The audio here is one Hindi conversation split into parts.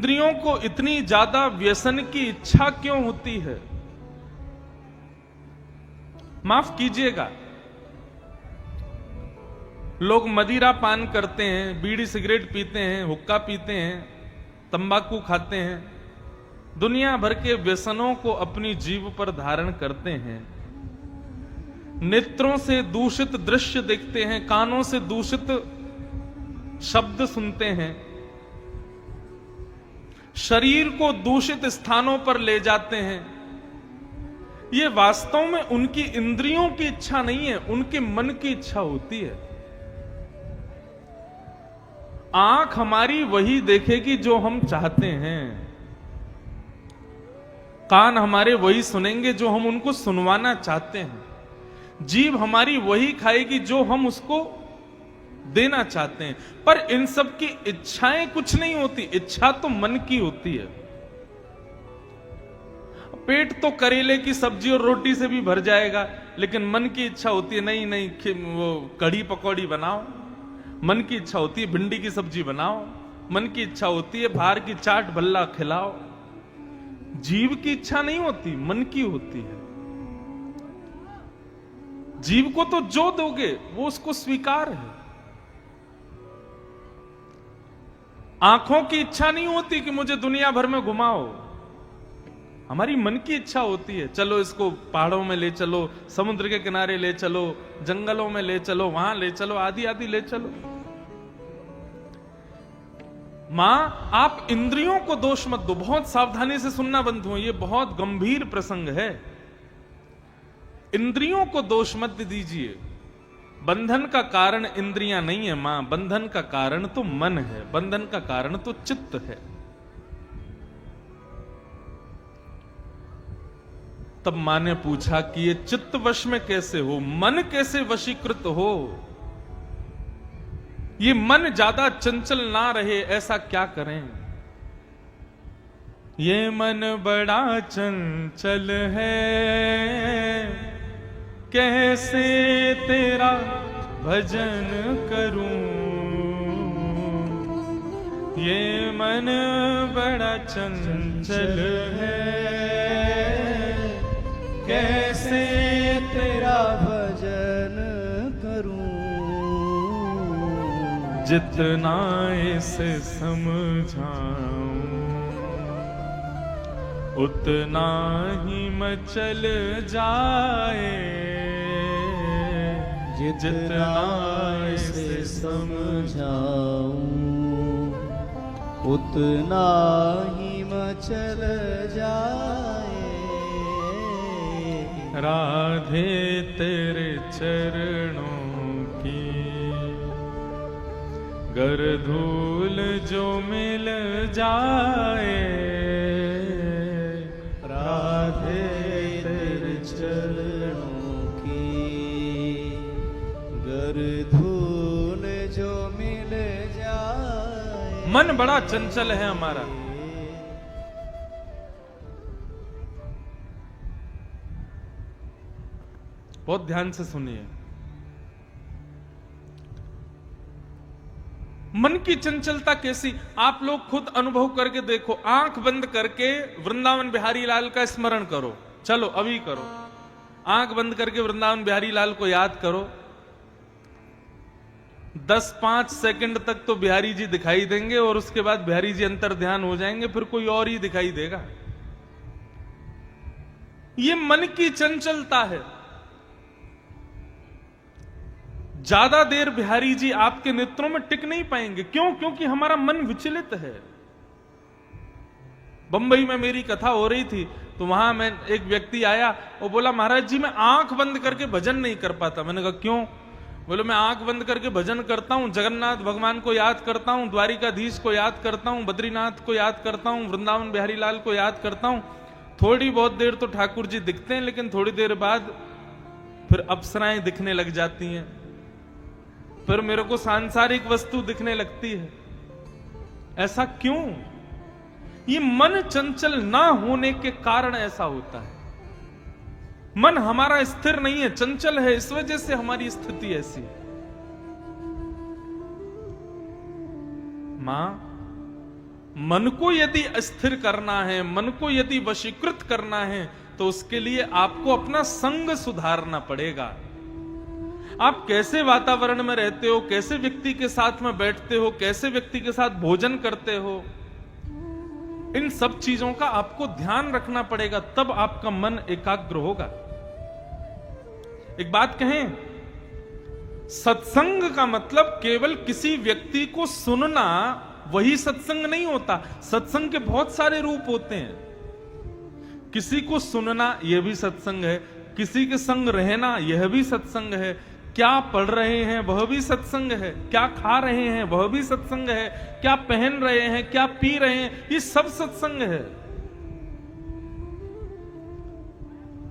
इंद्रियों को इतनी ज्यादा व्यसन की इच्छा क्यों होती है? माफ कीजिएगा, लोग मदिरा पान करते हैं, बीड़ी सिगरेट पीते हैं, हुक्का पीते हैं, तंबाकू खाते हैं, दुनिया भर के व्यसनों को अपनी जीभ पर धारण करते हैं, नेत्रों से दूषित दृश्य देखते हैं, कानों से दूषित शब्द सुनते हैं, शरीर को दूषित स्थानों पर ले जाते हैं। ये वास्तव में उनकी इंद्रियों की इच्छा नहीं है, उनके मन की इच्छा होती है। आंख हमारी वही देखेगी जो हम चाहते हैं, कान हमारे वही सुनेंगे जो हम उनको सुनवाना चाहते हैं, जीभ हमारी वही खाएगी जो हम उसको देना चाहते हैं। पर इन सब की इच्छाएं कुछ नहीं होती, इच्छा तो मन की होती है। पेट तो करेले की सब्जी और रोटी से भी भर जाएगा, लेकिन मन की इच्छा होती है नहीं नहीं वो कढ़ी पकौड़ी बनाओ, मन की इच्छा होती है भिंडी की सब्जी बनाओ, मन की इच्छा होती है बाहर की चाट भल्ला खिलाओ। जीव की इच्छा नहीं होती, मन की होती है। जीव को तो जो दोगे वो उसको स्वीकार है। आंखों की इच्छा नहीं होती कि मुझे दुनिया भर में घुमाओ, हमारी मन की इच्छा होती है चलो इसको पहाड़ों में ले चलो, समुद्र के किनारे ले चलो, जंगलों में ले चलो, वहां ले चलो, आदि आदि ले चलो। मां, आप इंद्रियों को दोष मत दो। बहुत सावधानी से सुनना बंधुओं, ये बहुत गंभीर प्रसंग है। इंद्रियों को दोष मत दीजिए। बंधन का कारण इंद्रियां नहीं है मां, बंधन का कारण तो मन है, बंधन का कारण तो चित्त है। तब मां ने पूछा कि ये चित्त वश में कैसे हो, मन कैसे वशीकृत हो? ये मन ज्यादा चंचल ना रहे, ऐसा क्या करें? ये मन बड़ा चंचल है, कैसे तेरा भजन करूं? ये मन बड़ा चंचल है, कैसे तेरा भजन करूं? जितना इसे समझाऊं उतना ही मचल जाए, जितना इसे समझाऊं उतना ही मचल जाए। राधे तेरे चरणों की गर धूल जो मिल जाए, राधे तेरे चरणों की गर धूल जो मिल जाए। मन बड़ा चंचल है हमारा। बहुत ध्यान से सुनिए। मन की चंचलता कैसी, आप लोग खुद अनुभव करके देखो। आंख बंद करके वृंदावन बिहारी लाल का स्मरण करो, चलो अभी करो। आंख बंद करके वृंदावन बिहारी लाल को याद करो। 10-5 सेकंड तक तो बिहारी जी दिखाई देंगे और उसके बाद बिहारी जी अंतर ध्यान हो जाएंगे, फिर कोई और ही दिखाई देगा। ये मन की चंचलता है। ज्यादा देर बिहारी जी आपके नेत्रों में टिक नहीं पाएंगे। क्यों? क्योंकि हमारा मन विचलित है। बंबई में मेरी कथा हो रही थी तो वहां मैं एक व्यक्ति आया, वो बोला महाराज जी मैं आंख बंद करके भजन नहीं कर पाता। मैंने कहा क्यों? बोले मैं आंख बंद करके भजन करता हूं, जगन्नाथ भगवान को याद करता हूं, द्वारिकाधीश को याद करता हूं, बद्रीनाथ को याद करता हूं, वृंदावन बिहारी लाल को याद करता हूं। थोड़ी बहुत देर तो ठाकुर जी दिखते हैं, लेकिन थोड़ी देर बाद फिर अप्सराएं दिखने लग जाती हैं, फिर मेरे को सांसारिक वस्तु दिखने लगती है। ऐसा क्यों? ये मन चंचल ना होने के कारण ऐसा होता है। मन हमारा स्थिर नहीं है, चंचल है, इस वजह से हमारी स्थिति ऐसी है। मां, मन को यदि अस्थिर करना है, मन को यदि वशीकृत करना है, तो उसके लिए आपको अपना संग सुधारना पड़ेगा। आप कैसे वातावरण में रहते हो, कैसे व्यक्ति के साथ में बैठते हो, कैसे व्यक्ति के साथ भोजन करते हो, इन सब चीजों का आपको ध्यान रखना पड़ेगा, तब आपका मन एकाग्र होगा। एक बात कहें, सत्संग का मतलब केवल किसी व्यक्ति को सुनना वही सत्संग नहीं होता। सत्संग के बहुत सारे रूप होते हैं। किसी को सुनना यह भी सत्संग है, किसी के संग रहना यह भी सत्संग है, क्या पढ़ रहे हैं वह भी सत्संग है, क्या खा रहे हैं वह भी सत्संग है, क्या पहन रहे हैं, क्या पी रहे हैं, ये सब सत्संग है।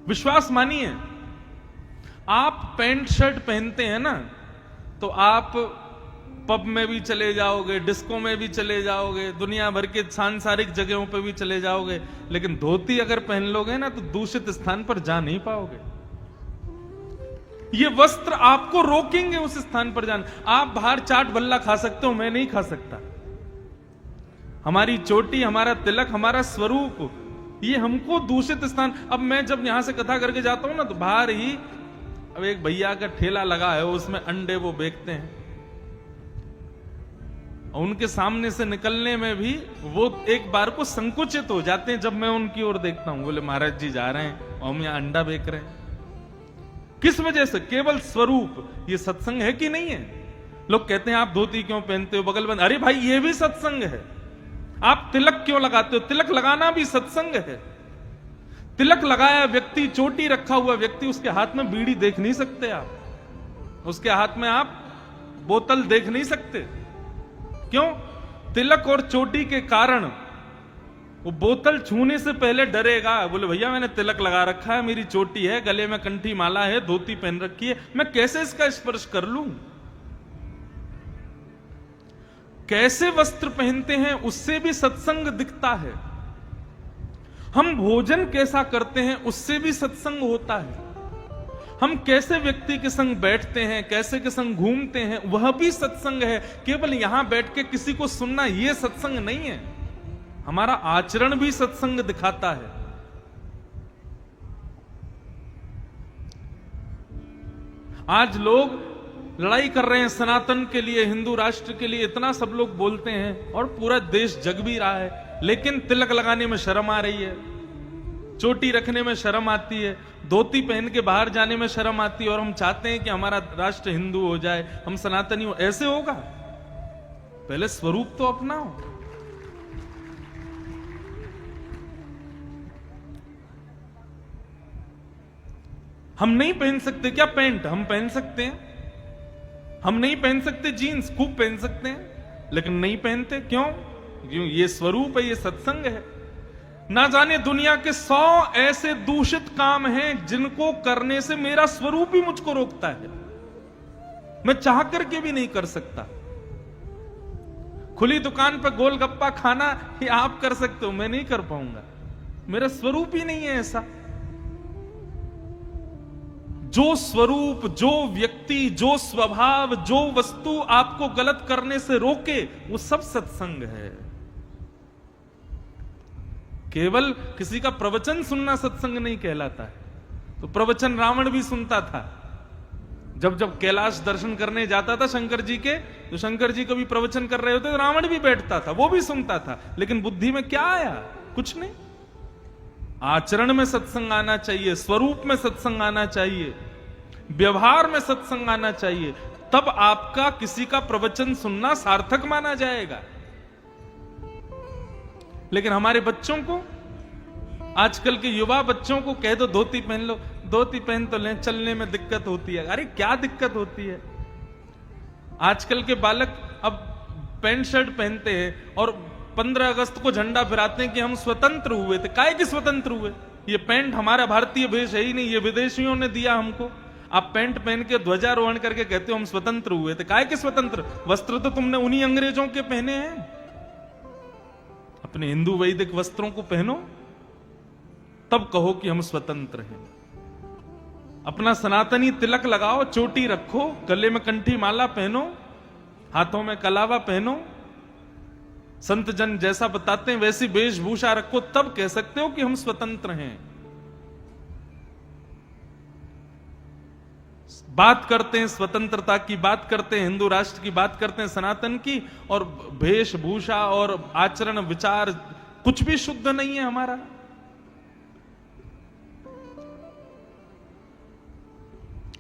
विश्वास मानिए, आप पैंट शर्ट पहनते हैं ना, तो आप पब में भी चले जाओगे, डिस्को में भी चले जाओगे, दुनिया भर के सांसारिक जगहों पे भी चले जाओगे, लेकिन धोती अगर पहन लोगे ना तो दूषित स्थान पर जा नहीं पाओगे। ये वस्त्र आपको रोकेंगे उस स्थान पर जाना। आप बाहर चाट बल्ला खा सकते हो, मैं नहीं खा सकता। हमारी चोटी, हमारा तिलक, हमारा स्वरूप, ये हमको दूषित स्थान। अब मैं जब यहां से कथा करके जाता हूं ना, तो बाहर ही अब एक भैया का ठेला लगा है, उसमें अंडे वो बेचते हैं, और उनके सामने से निकलने में भी वो एक बार को संकुचित हो जाते हैं जब मैं उनकी ओर देखता हूं। बोले महाराज जी जा रहे हैं और हम यहां अंडा बेच रहे हैं। किस वजह से? केवल स्वरूप। ये सत्संग है कि नहीं है? लोग कहते हैं आप धोती क्यों पहनते हो, बगल बंद, अरे भाई ये भी सत्संग है। आप तिलक क्यों लगाते हो, तिलक लगाना भी सत्संग है। तिलक लगाया व्यक्ति, चोटी रखा हुआ व्यक्ति, उसके हाथ में बीड़ी देख नहीं सकते आप, उसके हाथ में आप बोतल देख नहीं सकते। क्यों? तिलक और चोटी के कारण वो बोतल छूने से पहले डरेगा। बोले भैया मैंने तिलक लगा रखा है, मेरी चोटी है, गले में कंठी माला है, धोती पहन रखी है, मैं कैसे इसका स्पर्श कर लूं? कैसे वस्त्र पहनते हैं उससे भी सत्संग दिखता है। हम भोजन कैसा करते हैं उससे भी सत्संग होता है। हम कैसे व्यक्ति के संग बैठते हैं, कैसे के संग घूमते हैं, वह भी सत्संग है। केवल यहां बैठ के किसी को सुनना यह सत्संग नहीं है। हमारा आचरण भी सत्संग दिखाता है। आज लोग लड़ाई कर रहे हैं सनातन के लिए, हिंदू राष्ट्र के लिए, इतना सब लोग बोलते हैं और पूरा देश जग भी रहा है, लेकिन तिलक लगाने में शर्म आ रही है, चोटी रखने में शर्म आती है, धोती पहन के बाहर जाने में शर्म आती है, और हम चाहते हैं कि हमारा राष्ट्र हिंदू हो जाए, हम सनातनी हो। ऐसे होगा? पहले स्वरूप तो अपनाओ। हम नहीं पहन सकते क्या पैंट? हम पहन सकते हैं। हम नहीं पहन सकते जीन्स? खूब पहन सकते हैं, लेकिन नहीं पहनते। क्यों? क्यों? ये स्वरूप है, ये सत्संग है। ना जाने दुनिया के 100 ऐसे दूषित काम हैं जिनको करने से मेरा स्वरूप ही मुझको रोकता है। मैं चाह करके भी नहीं कर सकता। खुली दुकान पर गोलगप्पा खाना ये आप कर सकते हो, मैं नहीं कर पाऊंगा, मेरा स्वरूप ही नहीं है ऐसा। जो स्वरूप, जो व्यक्ति, जो स्वभाव, जो वस्तु आपको गलत करने से रोके, वो सब सत्संग है। केवल किसी का प्रवचन सुनना सत्संग नहीं कहलाता है। तो प्रवचन रावण भी सुनता था। जब जब कैलाश दर्शन करने जाता था शंकर जी के, तो शंकर जी कभी प्रवचन कर रहे होते तो रावण भी बैठता था, वो भी सुनता था। लेकिन बुद्धि में क्या आया? कुछ नहीं। आचरण में सत्संग आना चाहिए, स्वरूप में सत्संग आना चाहिए, व्यवहार में सत्संग आना चाहिए, तब आपका किसी का प्रवचन सुनना सार्थक माना जाएगा। लेकिन हमारे बच्चों को, आजकल के युवा बच्चों को कह दो धोती पहन लो, धोती पहन तो लें, चलने में दिक्कत होती है। अरे क्या दिक्कत होती है? आजकल के बालक अब पैंट शर्ट पहनते हैं और 15 अगस्त को झंडा फहराते हैं कि हम स्वतंत्र हुए थे। काहे कि स्वतंत्र हुए? ये पैंट हमारा भारतीय भेष है ही नहीं, ये विदेशियों ने दिया हमको। आप पैंट पहन के ध्वजारोहण करके कहते हो हम स्वतंत्र हुए थे। काहे कि स्वतंत्र? वस्त्र तो तुमने उन्हीं अंग्रेजों के पहने हैं। अपने हिंदू वैदिक वस्त्रों को पहनो, तब कहो कि हम स्वतंत्र हैं। अपना सनातनी तिलक लगाओ, चोटी रखो, गले में कंठी माला पहनो, हाथों में कलावा पहनो, संत जन जैसा बताते हैं वैसी वेशभूषा रखो, तब कह सकते हो कि हम स्वतंत्र हैं। बात करते हैं स्वतंत्रता की, बात करते हैं हिंदू राष्ट्र की, बात करते हैं सनातन की, और वेशभूषा और आचरण विचार कुछ भी शुद्ध नहीं है हमारा।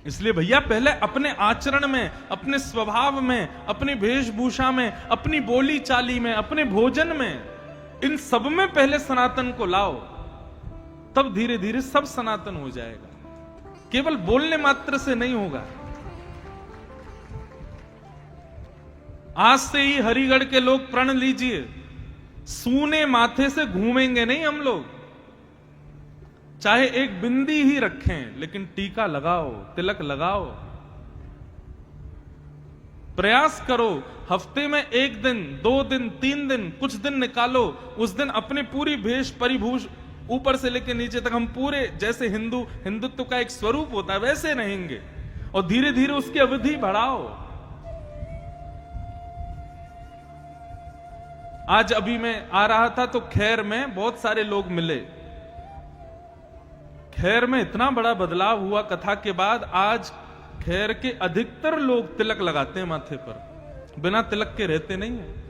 इसलिए भैया पहले अपने आचरण में, अपने स्वभाव में, अपनी वेशभूषा में, अपनी बोली चाली में, अपने भोजन में, इन सब में पहले सनातन को लाओ, तब धीरे धीरे सब सनातन हो जाएगा। केवल बोलने मात्र से नहीं होगा। आज से ही हरिगढ़ के लोग प्रण लीजिए, सूने माथे से घूमेंगे नहीं हम लोग। चाहे एक बिंदी ही रखें, लेकिन टीका लगाओ, तिलक लगाओ। प्रयास करो, हफ्ते में 1 दिन, 2 दिन, 3 दिन, कुछ दिन निकालो, उस दिन अपनी पूरी भेष परिभूष ऊपर से लेकर नीचे तक हम पूरे जैसे हिंदुत्व का एक स्वरूप होता है वैसे रहेंगे, और धीरे धीरे उसकी अवधि बढ़ाओ। आज अभी मैं आ रहा था तो खैर में बहुत सारे लोग मिले। खैर में इतना बड़ा बदलाव हुआ कथा के बाद। आज खैर के अधिकतर लोग तिलक लगाते हैं माथे पर, बिना तिलक के रहते नहीं है।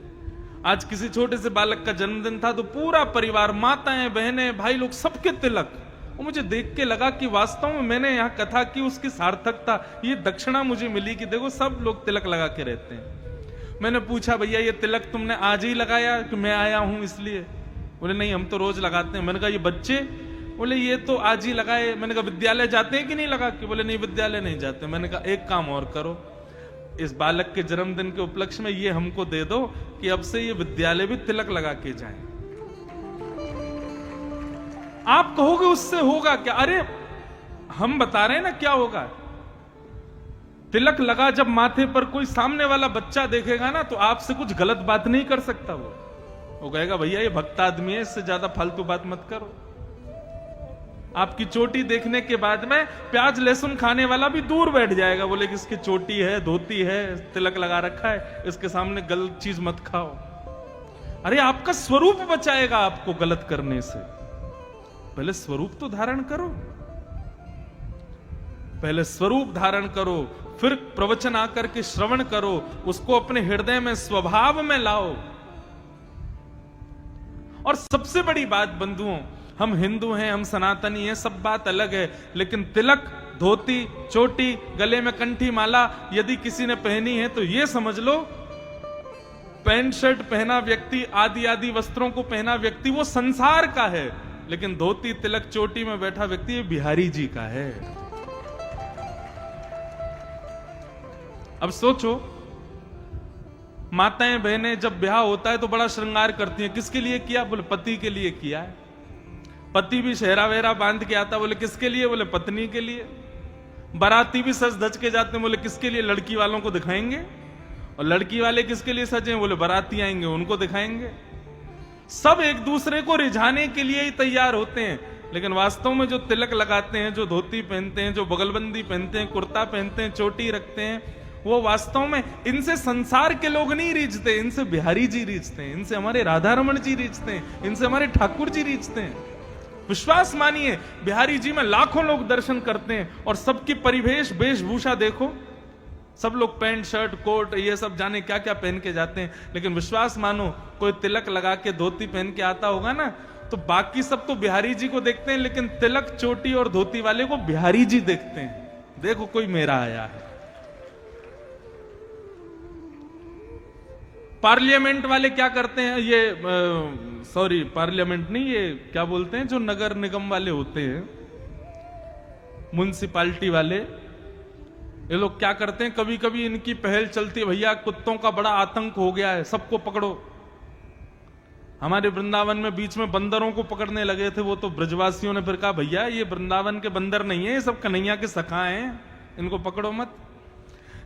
आज किसी छोटे से बालक का जन्मदिन था तो पूरा परिवार, माताएं, बहनें, भाई लोग, सबके तिलक। और मुझे देख के लगा कि वास्तव में मैंने यहां कथा की, उसकी सार्थकता, ये दक्षिणा मुझे मिली कि देखो सब लोग तिलक लगा के रहते हैं। मैंने पूछा, भैया ये तिलक तुमने आज ही लगाया कि मैं आया हूं इसलिए? बोले नहीं, हम तो रोज लगाते हैं। मैंने कहा ये बच्चे? बोले ये तो आज ही लगाए। मैंने कहा विद्यालय जाते हैं कि नहीं लगा के? बोले नहीं, विद्यालय नहीं जाते। मैंने कहा एक काम और करो, इस बालक के जन्मदिन के उपलक्ष्य में ये हमको दे दो कि अब से ये विद्यालय भी तिलक लगा के जाएं। आप कहोगे उससे होगा क्या? अरे हम बता रहे हैं ना क्या होगा। तिलक लगा जब माथे पर, कोई सामने वाला बच्चा देखेगा ना तो आपसे कुछ गलत बात नहीं कर सकता। वो कहेगा भैया ये भक्त आदमी है, इससे ज्यादा फालतू बात मत करो। आपकी चोटी देखने के बाद में प्याज लहसुन खाने वाला भी दूर बैठ जाएगा, बोले कि इसकी चोटी है, धोती है, तिलक लगा रखा है, इसके सामने गलत चीज मत खाओ। अरे आपका स्वरूप बचाएगा आपको गलत करने से। पहले स्वरूप तो धारण करो, पहले स्वरूप धारण करो, फिर प्रवचन आकर के श्रवण करो, उसको अपने हृदय में, स्वभाव में लाओ। और सबसे बड़ी बात बंधुओं, हम हिंदू हैं, हम सनातनी हैं, सब बात अलग है, लेकिन तिलक, धोती, चोटी, गले में कंठी माला यदि किसी ने पहनी है तो यह समझ लो, पैंट शर्ट पहना व्यक्ति, आदि आदि वस्त्रों को पहना व्यक्ति वो संसार का है, लेकिन धोती, तिलक, चोटी में बैठा व्यक्ति ये बिहारी जी का है। अब सोचो, माताएं बहनें जब ब्याह होता है तो बड़ा श्रृंगार करती हैं। किसके लिए किया? बोले पति के लिए किया है। पति भी शहरा वहरा बांध के आता, बोले किसके लिए? बोले पत्नी के लिए। बाराती भी सज धज के जाते हैं, बोले किसके लिए? लड़की वालों को दिखाएंगे। और लड़की वाले किसके लिए सजे? बोले बाराती आएंगे उनको दिखाएंगे। सब एक दूसरे को रिझाने के लिए ही तैयार होते हैं, लेकिन वास्तव में जो तिलक लगाते हैं, जो धोती पहनते हैं, जो बगलबंदी पहनते हैं, कुर्ता पहनते हैं, चोटी रखते हैं, वो वास्तव में इनसे संसार के लोग नहीं रीझते, इनसे बिहारी जी रीझते हैं, इनसे हमारे राधा रमन जी रीझते हैं, इनसे हमारे ठाकुर जी रीझते हैं। विश्वास मानिए, बिहारी जी में लाखों लोग दर्शन करते हैं और सबकी परिवेश वेशभूषा देखो, सब लोग पैंट शर्ट कोट ये सब जाने क्या क्या पहन के जाते हैं, लेकिन विश्वास मानो कोई तिलक लगा के धोती पहन के आता होगा ना तो बाकी सब तो बिहारी जी को देखते हैं, लेकिन तिलक चोटी और धोती वाले को बिहारी जी देखते हैं। देखो कोई मेरा आया है। पार्लियामेंट वाले क्या करते हैं, ये सॉरी पार्लियामेंट नहीं, ये क्या बोलते हैं जो नगर निगम वाले होते हैं, म्युनिसिपैलिटी वाले, ये लोग क्या करते हैं, कभी कभी इनकी पहल चलती है, भैया कुत्तों का बड़ा आतंक हो गया है, सबको पकड़ो। हमारे वृंदावन में बीच में बंदरों को पकड़ने लगे थे, वो तो ब्रजवासियों ने फिर कहा भैया ये वृंदावन के बंदर नहीं है, ये सब कन्हैया के सखा हैं, इनको पकड़ो मत।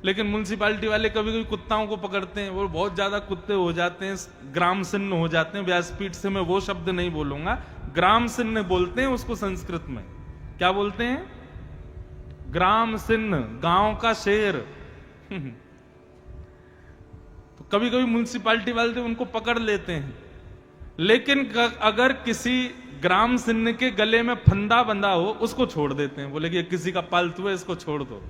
लेकिन म्युनिसिपैलिटी वाले कभी कभी कुत्ताओं को पकड़ते हैं, वो बहुत ज्यादा कुत्ते हो जाते हैं, ग्राम सिन्न हो जाते हैं। व्यासपीठ से मैं वो शब्द नहीं बोलूंगा, ग्राम सिन्न बोलते हैं उसको संस्कृत में। क्या बोलते हैं? ग्राम सिन्न, गांव का शेर। तो कभी कभी म्युनिसिपालिटी वाले उनको पकड़ लेते हैं, लेकिन अगर किसी ग्राम सिन्न के गले में फंदा बंधा हो उसको छोड़ देते हैं, बोले कि किसी का पालतू है इसको छोड़ दो।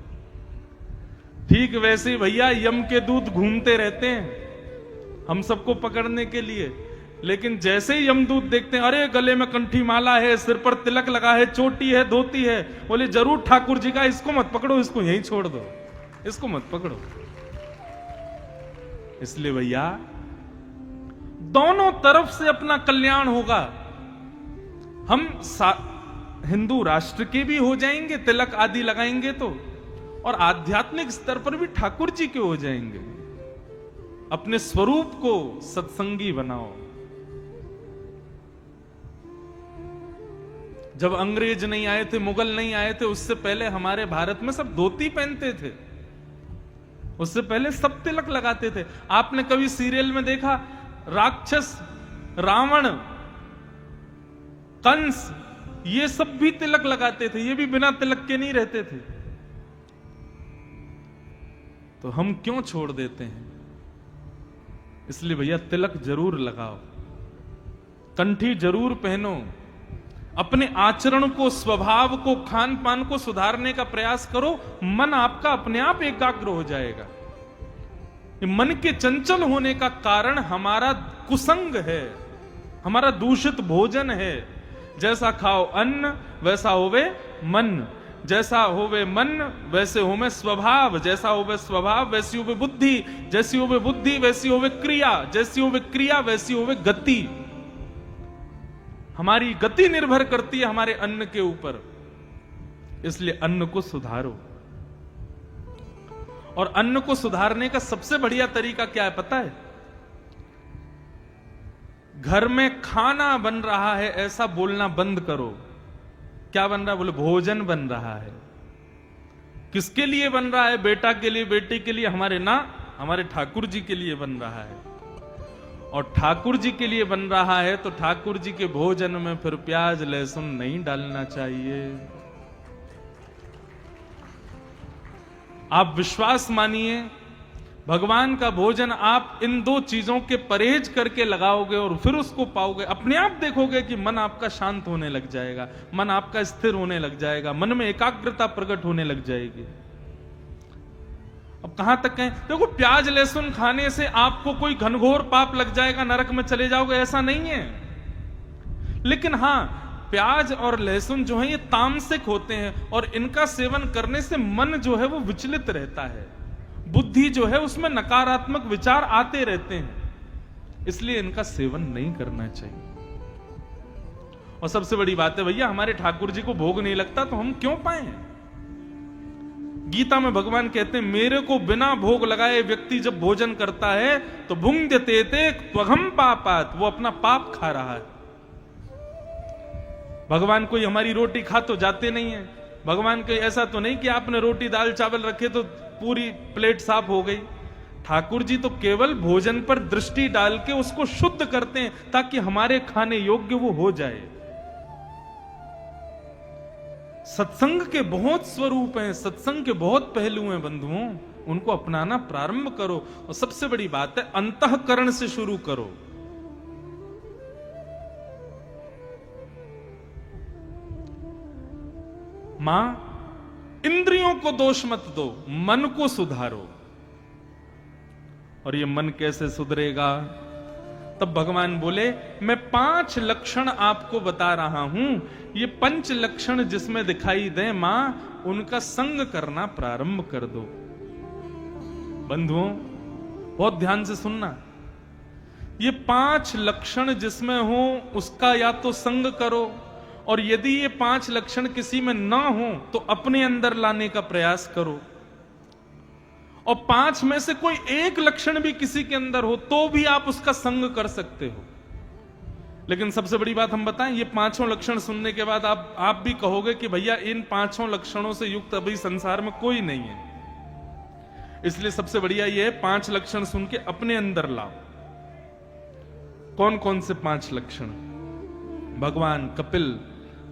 ठीक वैसे ही भैया यम के दूत घूमते रहते हैं हम सबको पकड़ने के लिए, लेकिन जैसे ही यमदूत देखते हैं अरे गले में कंठी माला है, सिर पर तिलक लगा है, चोटी है, धोती है, बोले जरूर ठाकुर जी का, इसको मत पकड़ो, इसको यहीं छोड़ दो, इसको मत पकड़ो। इसलिए भैया दोनों तरफ से अपना कल्याण होगा। हम हिंदू राष्ट्र के भी हो जाएंगे तिलक आदि लगाएंगे तो, और आध्यात्मिक स्तर पर भी ठाकुर जी के हो जाएंगे। अपने स्वरूप को सत्संगी बनाओ। जब अंग्रेज नहीं आए थे, मुगल नहीं आए थे, उससे पहले हमारे भारत में सब धोती पहनते थे, उससे पहले सब तिलक लगाते थे। आपने कभी सीरियल में देखा राक्षस, रावण, कंस, ये सब भी तिलक लगाते थे, ये भी बिना तिलक के नहीं रहते थे। तो हम क्यों छोड़ देते हैं? इसलिए भैया तिलक जरूर लगाओ, कंठी जरूर पहनो, अपने आचरण को, स्वभाव को, खान पान को सुधारने का प्रयास करो। मन आपका अपने आप एकाग्र हो जाएगा। मन के चंचल होने का कारण हमारा कुसंग है, हमारा दूषित भोजन है। जैसा खाओ अन्न वैसा होवे मन, जैसा होवे मन वैसे होवे स्वभाव, जैसा होवे स्वभाव वैसी होवे बुद्धि, जैसी होवे बुद्धि वैसी होवे क्रिया, जैसी होवे क्रिया वैसी होवे गति। हमारी गति निर्भर करती है हमारे अन्न के ऊपर। इसलिए अन्न को सुधारो। और अन्न को सुधारने का सबसे बढ़िया तरीका क्या है पता है? घर में खाना बन रहा है ऐसा बोलना बंद करो। क्या बन रहा है? बोले भोजन बन रहा है। किसके लिए बन रहा है? बेटा के लिए, बेटी के लिए, हमारे ठाकुर जी के लिए बन रहा है। और ठाकुर जी के लिए बन रहा है तो ठाकुर जी के भोजन में फिर प्याज लहसुन नहीं डालना चाहिए। आप विश्वास मानिए, भगवान का भोजन आप इन दो चीजों के परहेज करके लगाओगे और फिर उसको पाओगे, अपने आप देखोगे कि मन आपका शांत होने लग जाएगा, मन आपका स्थिर होने लग जाएगा, मन में एकाग्रता प्रकट होने लग जाएगी। अब कहां तक कहें? देखो, प्याज लहसुन खाने से आपको कोई घनघोर पाप लग जाएगा, नरक में चले जाओगे, ऐसा नहीं है। लेकिन हां, प्याज और लहसुन जो है ये तामसिक होते हैं और इनका सेवन करने से मन जो है वो विचलित रहता है, बुद्धि जो है उसमें नकारात्मक विचार आते रहते हैं। इसलिए इनका सेवन नहीं करना चाहिए। और सबसे बड़ी बात है भैया, हमारे ठाकुर जी को भोग नहीं लगता तो हम क्यों पाए? गीता में भगवान कहते हैं, मेरे को बिना भोग लगाए व्यक्ति जब भोजन करता है तो भुंक्ते ते त्वघम पापात, वो अपना पाप खा रहा है। भगवान कोई हमारी रोटी खा तो जाते नहीं है। भगवान कोई ऐसा तो नहीं कि आपने रोटी दाल चावल रखे तो पूरी प्लेट साफ हो गई। ठाकुर जी तो केवल भोजन पर दृष्टि डाल के उसको शुद्ध करते हैं ताकि हमारे खाने योग्य वो हो जाए। सत्संग के बहुत स्वरूप हैं, सत्संग के बहुत पहलू हैं बंधुओं, उनको अपनाना प्रारंभ करो। और सबसे बड़ी बात है, अंतःकरण से शुरू करो। मां, इंद्रियों को दोष मत दो, मन को सुधारो। और ये मन कैसे सुधरेगा? तब भगवान बोले, मैं 5 लक्षण आपको बता रहा हूं, ये 5 लक्षण जिसमें दिखाई दे मां, उनका संग करना प्रारंभ कर दो। बंधुओं, बहुत ध्यान से सुनना। ये 5 लक्षण जिसमें हो उसका या तो संग करो, और यदि ये 5 लक्षण किसी में ना हो तो अपने अंदर लाने का प्रयास करो। और 5 में से कोई एक लक्षण भी किसी के अंदर हो तो भी आप उसका संग कर सकते हो। लेकिन सबसे बड़ी बात हम बताएं, ये 5 लक्षण सुनने के बाद आप भी कहोगे कि भैया इन 5 लक्षणों से युक्त अभी संसार में कोई नहीं है। इसलिए सबसे बढ़िया ये है, 5 लक्षण सुन के अपने अंदर लाओ। कौन कौन से 5 लक्षण? भगवान कपिल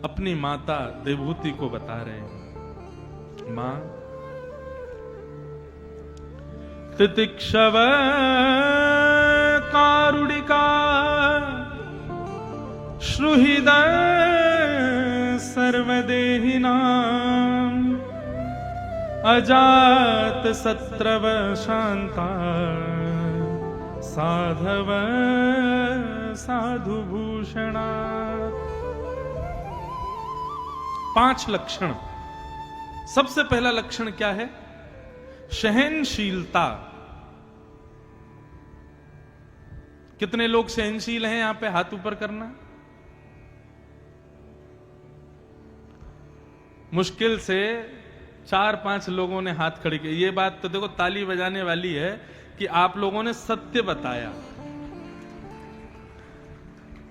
अपनी माता देवहूति को बता रहे हैं। मां, तितिक्षव कारुणिका श्रुहृदय सर्वदेहिनां अजात शत्रव शांता साधव साधुभूषणा। 5 लक्षण। सबसे पहला लक्षण क्या है? सहनशीलता। कितने लोग सहनशील हैं यहां पे? हाथ ऊपर करना। मुश्किल से 4-5 लोगों ने हाथ खड़े किए। ये बात तो देखो ताली बजाने वाली है कि आप लोगों ने सत्य बताया।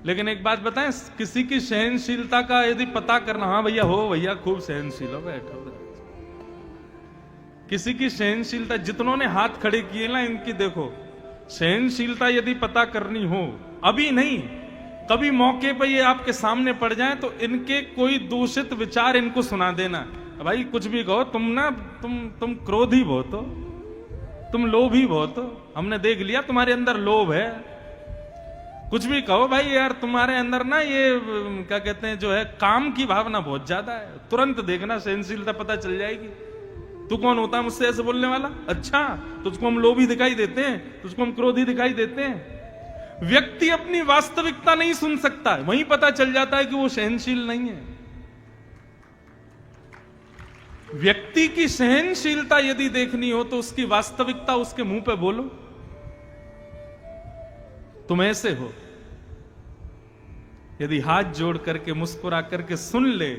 लेकिन एक बात बताएं, किसी की सहनशीलता का यदि पता करना, हाँ भैया हो, भैया खूब सहनशील हो, बैठो। किसी की सहनशीलता, जितनों ने हाथ खड़े किए ना, इनकी देखो सहनशीलता यदि पता करनी हो, अभी नहीं, कभी मौके पर ये आपके सामने पड़ जाए तो इनके कोई दूषित विचार इनको सुना देना। भाई कुछ भी कहो, तुम ना तुम क्रोधी बहुत हो, तुम लोभी बहुत हो, हमने देख लिया तुम्हारे अंदर लोभ है। कुछ भी कहो भाई, यार तुम्हारे अंदर ना ये क्या कहते हैं, जो है काम की भावना बहुत ज्यादा है। तुरंत देखना, सहनशीलता पता चल जाएगी। तू कौन होता है मुझसे ऐसे बोलने वाला? अच्छा, तुझको हम लोभी दिखाई देते हैं, तुझको हम क्रोधी दिखाई देते हैं। व्यक्ति अपनी वास्तविकता नहीं सुन सकता, वहीं पता चल जाता है कि वो सहनशील नहीं है। व्यक्ति की सहनशीलता यदि देखनी हो तो उसकी वास्तविकता उसके मुंह पे बोलो। तुम ऐसे हो, यदि हाथ जोड़ करके मुस्कुरा करके सुन ले,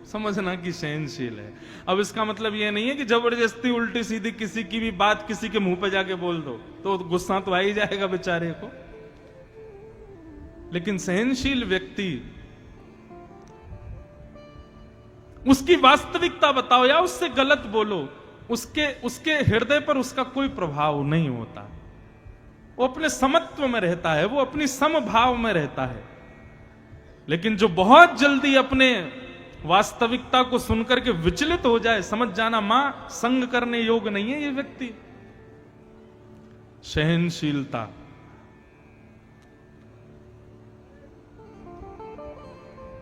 समझना कि सहनशील है। अब इसका मतलब यह नहीं है कि जबरदस्ती उल्टी सीधी किसी की भी बात किसी के मुंह पे जाके बोल दो, तो गुस्सा तो आ ही जाएगा बेचारे को। लेकिन सहनशील व्यक्ति, उसकी वास्तविकता बताओ या उससे गलत बोलो, उसके हृदय पर उसका कोई प्रभाव नहीं होता। वो अपने समत्व में रहता है, वो अपनी समभाव में रहता है। लेकिन जो बहुत जल्दी अपने वास्तविकता को सुनकर के विचलित हो जाए, समझ जाना मां संग करने योग्य नहीं है ये व्यक्ति। सहनशीलता।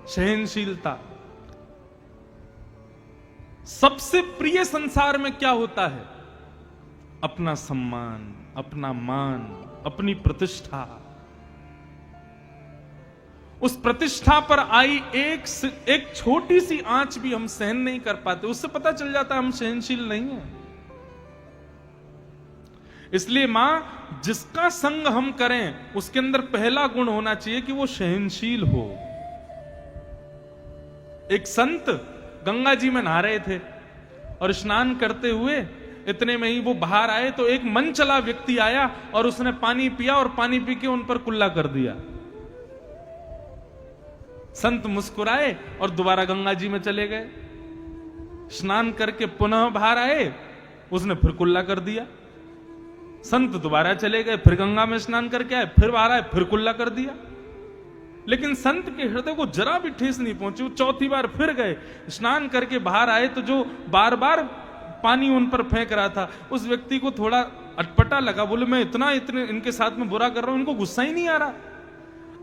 सहनशीलता। सबसे प्रिय संसार में क्या होता है? अपना सम्मान, अपना मान, अपनी प्रतिष्ठा। उस प्रतिष्ठा पर आई एक छोटी सी आंच भी हम सहन नहीं कर पाते, उससे पता चल जाता है हम सहनशील नहीं हैं। इसलिए मां, जिसका संग हम करें उसके अंदर पहला गुण होना चाहिए कि वो सहनशील हो। एक संत गंगा जी में नहा रहे थे और स्नान करते हुए इतने में ही वो बाहर आए तो एक मन चला व्यक्ति आया और उसने पानी पिया और पानी पी के उन पर कुल्ला कर दिया। संत मुस्कुराए और दोबारा गंगा जी में चले गए। स्नान करके पुनः बाहर आए, उसने फिर कुल्ला कर दिया। संत दोबारा चले गए, फिर गंगा में स्नान करके आए, फिर बाहर आए, फिर कुल्ला कर दिया। लेकिन संत के हृदय को जरा भी ठेस नहीं पहुंची। वो चौथी बार फिर गए, स्नान करके बाहर आए तो जो बार बार पानी उन पर फेंक रहा था, उस व्यक्ति को थोड़ा अटपटा लगा। बोले मैं इतने इनके साथ में बुरा कर रहा हूं, इनको गुस्सा ही नहीं आ रहा।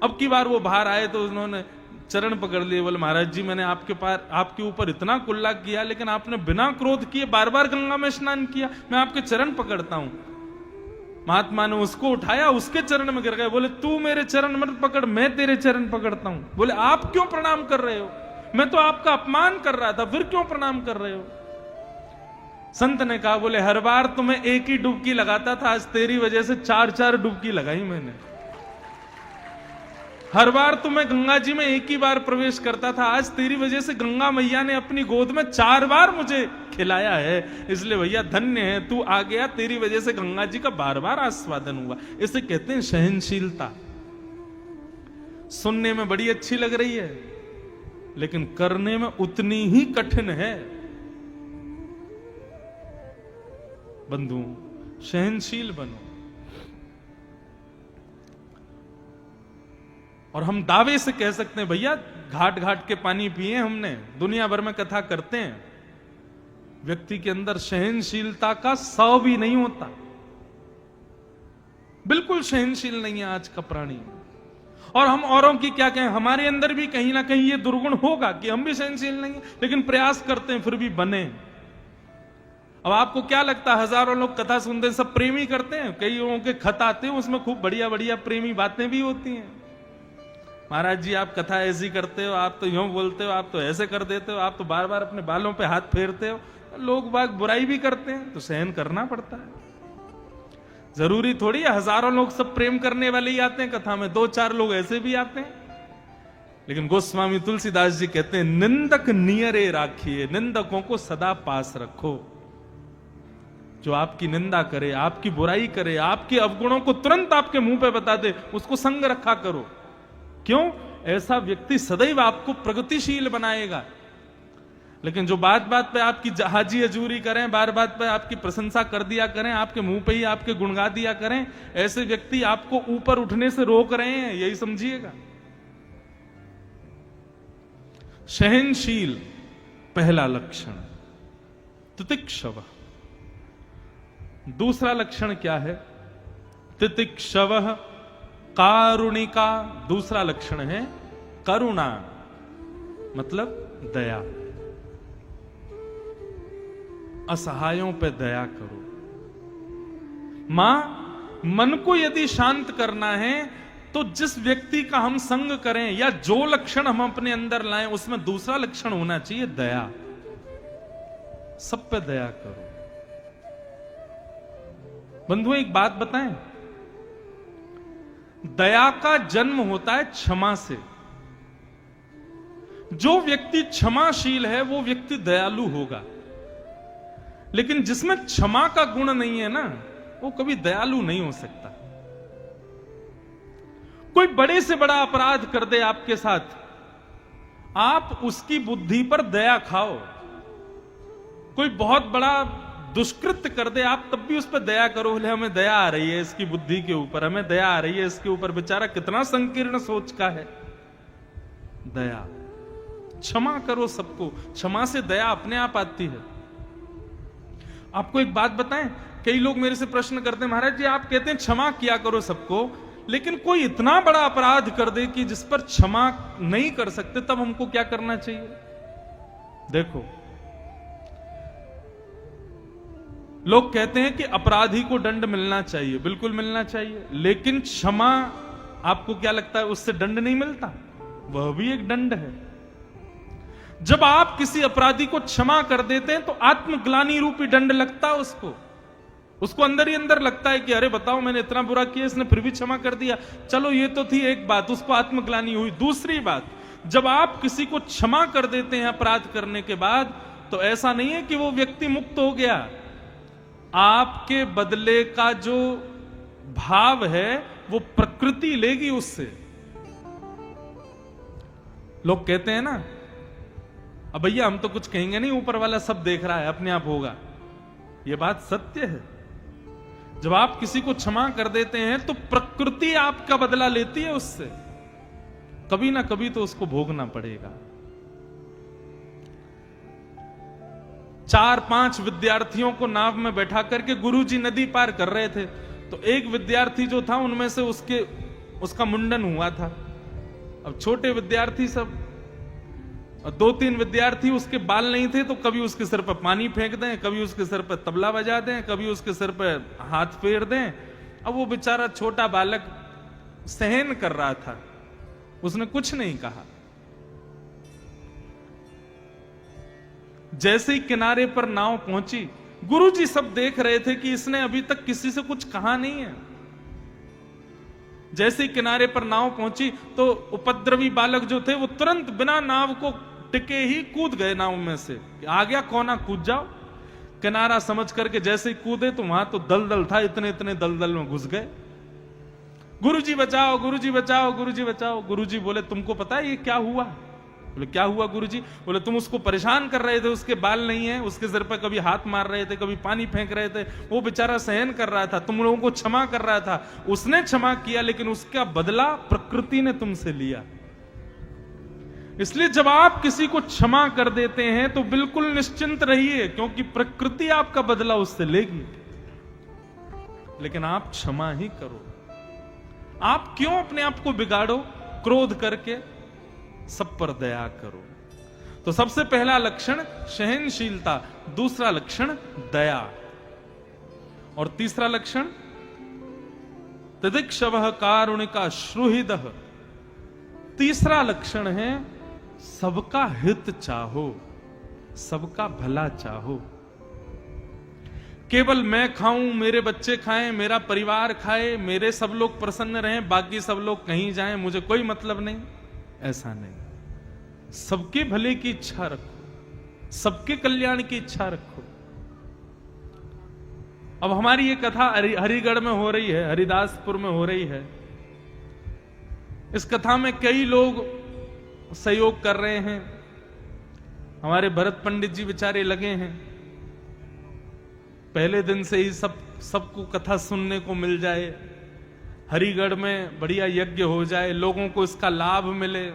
अब की बार वो बाहर आए तो उन्होंने चरण पकड़ लिए। बोले महाराज जी, मैंने आपके ऊपर इतना कुल्ला किया, लेकिन आपने बिना क्रोध किए बार बार गंगा में स्नान किया, मैं आपके चरण पकड़ता हूं। महात्मा ने उसको उठाया, उसके चरण में गिर गए। बोले तू मेरे चरण मत पकड़, मैं तेरे चरण पकड़ता हूं। बोले आप क्यों प्रणाम कर रहे हो? मैं तो आपका अपमान कर रहा था, फिर क्यों प्रणाम कर रहे हो? संत ने कहा, बोले हर बार तुम्हें एक ही डुबकी लगाता था, आज तेरी वजह से 4-4 डुबकी लगाई मैंने। हर बार तुम्हें गंगा जी में एक ही बार प्रवेश करता था, आज तेरी वजह से गंगा मैया ने अपनी गोद में 4 बार मुझे खिलाया है। इसलिए भैया धन्य है, तू आ गया, तेरी वजह से गंगा जी का बार बार आस्वादन हुआ। इसे कहते हैं सहनशीलता। सुनने में बड़ी अच्छी लग रही है, लेकिन करने में उतनी ही कठिन है। बंधु, सहनशील बनो। और हम दावे से कह सकते हैं, भैया घाट घाट के पानी पिए हमने, दुनिया भर में कथा करते हैं, व्यक्ति के अंदर सहनशीलता का 100 भी नहीं होता। बिल्कुल सहनशील नहीं है आज का प्राणी। और हम औरों की क्या कहें, हमारे अंदर भी कहीं ना कहीं ये दुर्गुण होगा कि हम भी सहनशील नहीं है, लेकिन प्रयास करते हैं फिर भी बने। अब आपको क्या लगता है, हजारों लोग कथा सुनते हैं, सब प्रेमी करते हैं? कई लोगों के खत आते हैं, उसमें खूब बढ़िया बढ़िया प्रेमी बातें भी होती हैं। महाराज जी आप कथा ऐसी करते हो, आप तो यूं बोलते हो, आप तो ऐसे कर देते हो, आप तो बार बार अपने बालों पे हाथ फेरते हो। लोग बाग बुराई भी करते हैं तो सहन करना पड़ता है। जरूरी थोड़ी है हजारों लोग सब प्रेम करने वाले ही आते हैं कथा में, 2-4 लोग ऐसे भी आते हैं। लेकिन गोस्वामी तुलसीदास जी कहते हैं, निंदक नियरे राखिए, निंदकों को सदा पास रखो। जो आपकी निंदा करे, आपकी बुराई करे, आपके अवगुणों को तुरंत आपके मुंह पे बता दे, उसको संग रखा करो। क्यों? ऐसा व्यक्ति सदैव आपको प्रगतिशील बनाएगा। लेकिन जो बात बात पे आपकी हाजी हजूरी करें, बार बात पे आपकी प्रशंसा कर दिया करें, आपके मुंह पे ही आपके गुणगा दिया करें, ऐसे व्यक्ति आपको ऊपर उठने से रोक रहे हैं, यही समझिएगा। सहनशील पहला लक्षण, तितिक्षव। दूसरा लक्षण क्या है? तितिक्षव कारुणिका। दूसरा लक्षण है करुणा, मतलब दया। असहायों पे दया करो। मां, मन को यदि शांत करना है तो जिस व्यक्ति का हम संग करें या जो लक्षण हम अपने अंदर लाएं, उसमें दूसरा लक्षण होना चाहिए दया। सब पे दया करो। बंधुओं एक बात बताएं, दया का जन्म होता है क्षमा से। जो व्यक्ति क्षमाशील है वो व्यक्ति दयालु होगा। लेकिन जिसमें क्षमा का गुण नहीं है ना, वो कभी दयालु नहीं हो सकता। कोई बड़े से बड़ा अपराध कर दे आपके साथ, आप उसकी बुद्धि पर दया खाओ। कोई बहुत बड़ा दुष्कृत्य कर दे, आप तब भी उस पर दया करो। बोले हमें दया आ रही है इसकी बुद्धि के ऊपर, हमें दया आ रही है इसके ऊपर, बेचारा कितना संकीर्ण सोच का है। दया, क्षमा करो सबको। क्षमा से दया अपने आप आती है। आपको एक बात बताएं, कई लोग मेरे से प्रश्न करते हैं, महाराज जी आप कहते हैं क्षमा किया करो सबको, लेकिन कोई इतना बड़ा अपराध कर दे कि जिस पर क्षमा नहीं कर सकते, तब हमको क्या करना चाहिए? देखो, लोग कहते हैं कि अपराधी को दंड मिलना चाहिए, बिल्कुल मिलना चाहिए, लेकिन क्षमा, आपको क्या लगता है उससे दंड नहीं मिलता? वह भी एक दंड है। जब आप किसी अपराधी को क्षमा कर देते हैं तो आत्मग्लानि रूपी दंड लगता है उसको अंदर ही अंदर लगता है कि अरे बताओ मैंने इतना बुरा किया, इसने फिर भी क्षमा कर दिया। चलो ये तो थी एक बात, उसको आत्मग्लानि हुई। दूसरी बात, जब आप किसी को क्षमा कर देते हैं अपराध करने के बाद, तो ऐसा नहीं है कि वो व्यक्ति मुक्त हो गया। आपके बदले का जो भाव है वो प्रकृति लेगी उससे। लोग कहते हैं ना, अब भैया हम तो कुछ कहेंगे नहीं, ऊपर वाला सब देख रहा है, अपने आप होगा। यह बात सत्य है। जब आप किसी को क्षमा कर देते हैं तो प्रकृति आपका बदला लेती है उससे, कभी ना कभी तो उसको भोगना पड़ेगा। 4-5 विद्यार्थियों को नाव में बैठा करके गुरुजी नदी पार कर रहे थे, तो एक विद्यार्थी जो था उनमें से उसका मुंडन हुआ था। अब छोटे विद्यार्थी सब, 2-3 विद्यार्थी उसके बाल नहीं थे, तो कभी उसके सिर पर पानी फेंक दें, कभी उसके सिर पर तबला बजा दें, कभी उसके सिर पर हाथ फेर दें। अब वो बेचारा छोटा बालक सहन कर रहा था, उसने कुछ नहीं कहा। जैसे ही किनारे पर नाव पहुंची, गुरुजी सब देख रहे थे कि इसने अभी तक किसी से कुछ कहा नहीं है। जैसे ही किनारे पर नाव पहुंची तो उपद्रवी बालक जो थे वो तुरंत बिना नाव को टिके ही कूद गए नाव में से। आ गया कोना, कूद जाओ। किनारा समझ करके जैसे ही कूदे तो वहां तो दलदल था, इतने इतने दलदल में घुस गए। गुरुजी बचाओ, गुरुजी बचाओ, गुरुजी बचाओ। गुरुजी बोले तुमको पता है ये क्या हुआ? बोले क्या हुआ गुरुजी? बोले तुम उसको परेशान कर रहे थे, उसके बाल नहीं है, उसके सिर पर कभी हाथ मार रहे थे, कभी पानी फेंक रहे थे, वो बेचारा सहन कर रहा था, तुम लोगों को क्षमा कर रहा था। उसने क्षमा किया, लेकिन उसका बदला प्रकृति ने तुमसे लिया। इसलिए जब आप किसी को क्षमा कर देते हैं तो बिल्कुल निश्चिंत रहिए, क्योंकि प्रकृति आपका बदला उससे लेगी। लेकिन आप क्षमा ही करो। आप क्यों अपने आप को बिगाड़ो क्रोध करके? सब पर दया करो। तो सबसे पहला लक्षण सहनशीलता, दूसरा लक्षण दया, और तीसरा लक्षण तितिक्षवः कारुणिका श्रुहृदः। तीसरा लक्षण है सबका हित चाहो, सबका भला चाहो। केवल मैं खाऊं, मेरे बच्चे खाएं, मेरा परिवार खाए, मेरे सब लोग प्रसन्न रहें, बाकी सब लोग कहीं जाएं, मुझे कोई मतलब नहीं, ऐसा नहीं। सबके भले की इच्छा रखो, सबके कल्याण की इच्छा रखो। अब हमारी ये कथा हरिगढ़ में हो रही है, हरिदासपुर में हो रही है। इस कथा में कई लोग सहयोग कर रहे हैं। हमारे भरत पंडित जी बेचारे लगे हैं, पहले दिन से ही सबको कथा सुनने को मिल जाए, हरिगढ़ में बढ़िया यज्ञ हो जाए, लोगों को इसका लाभ मिले,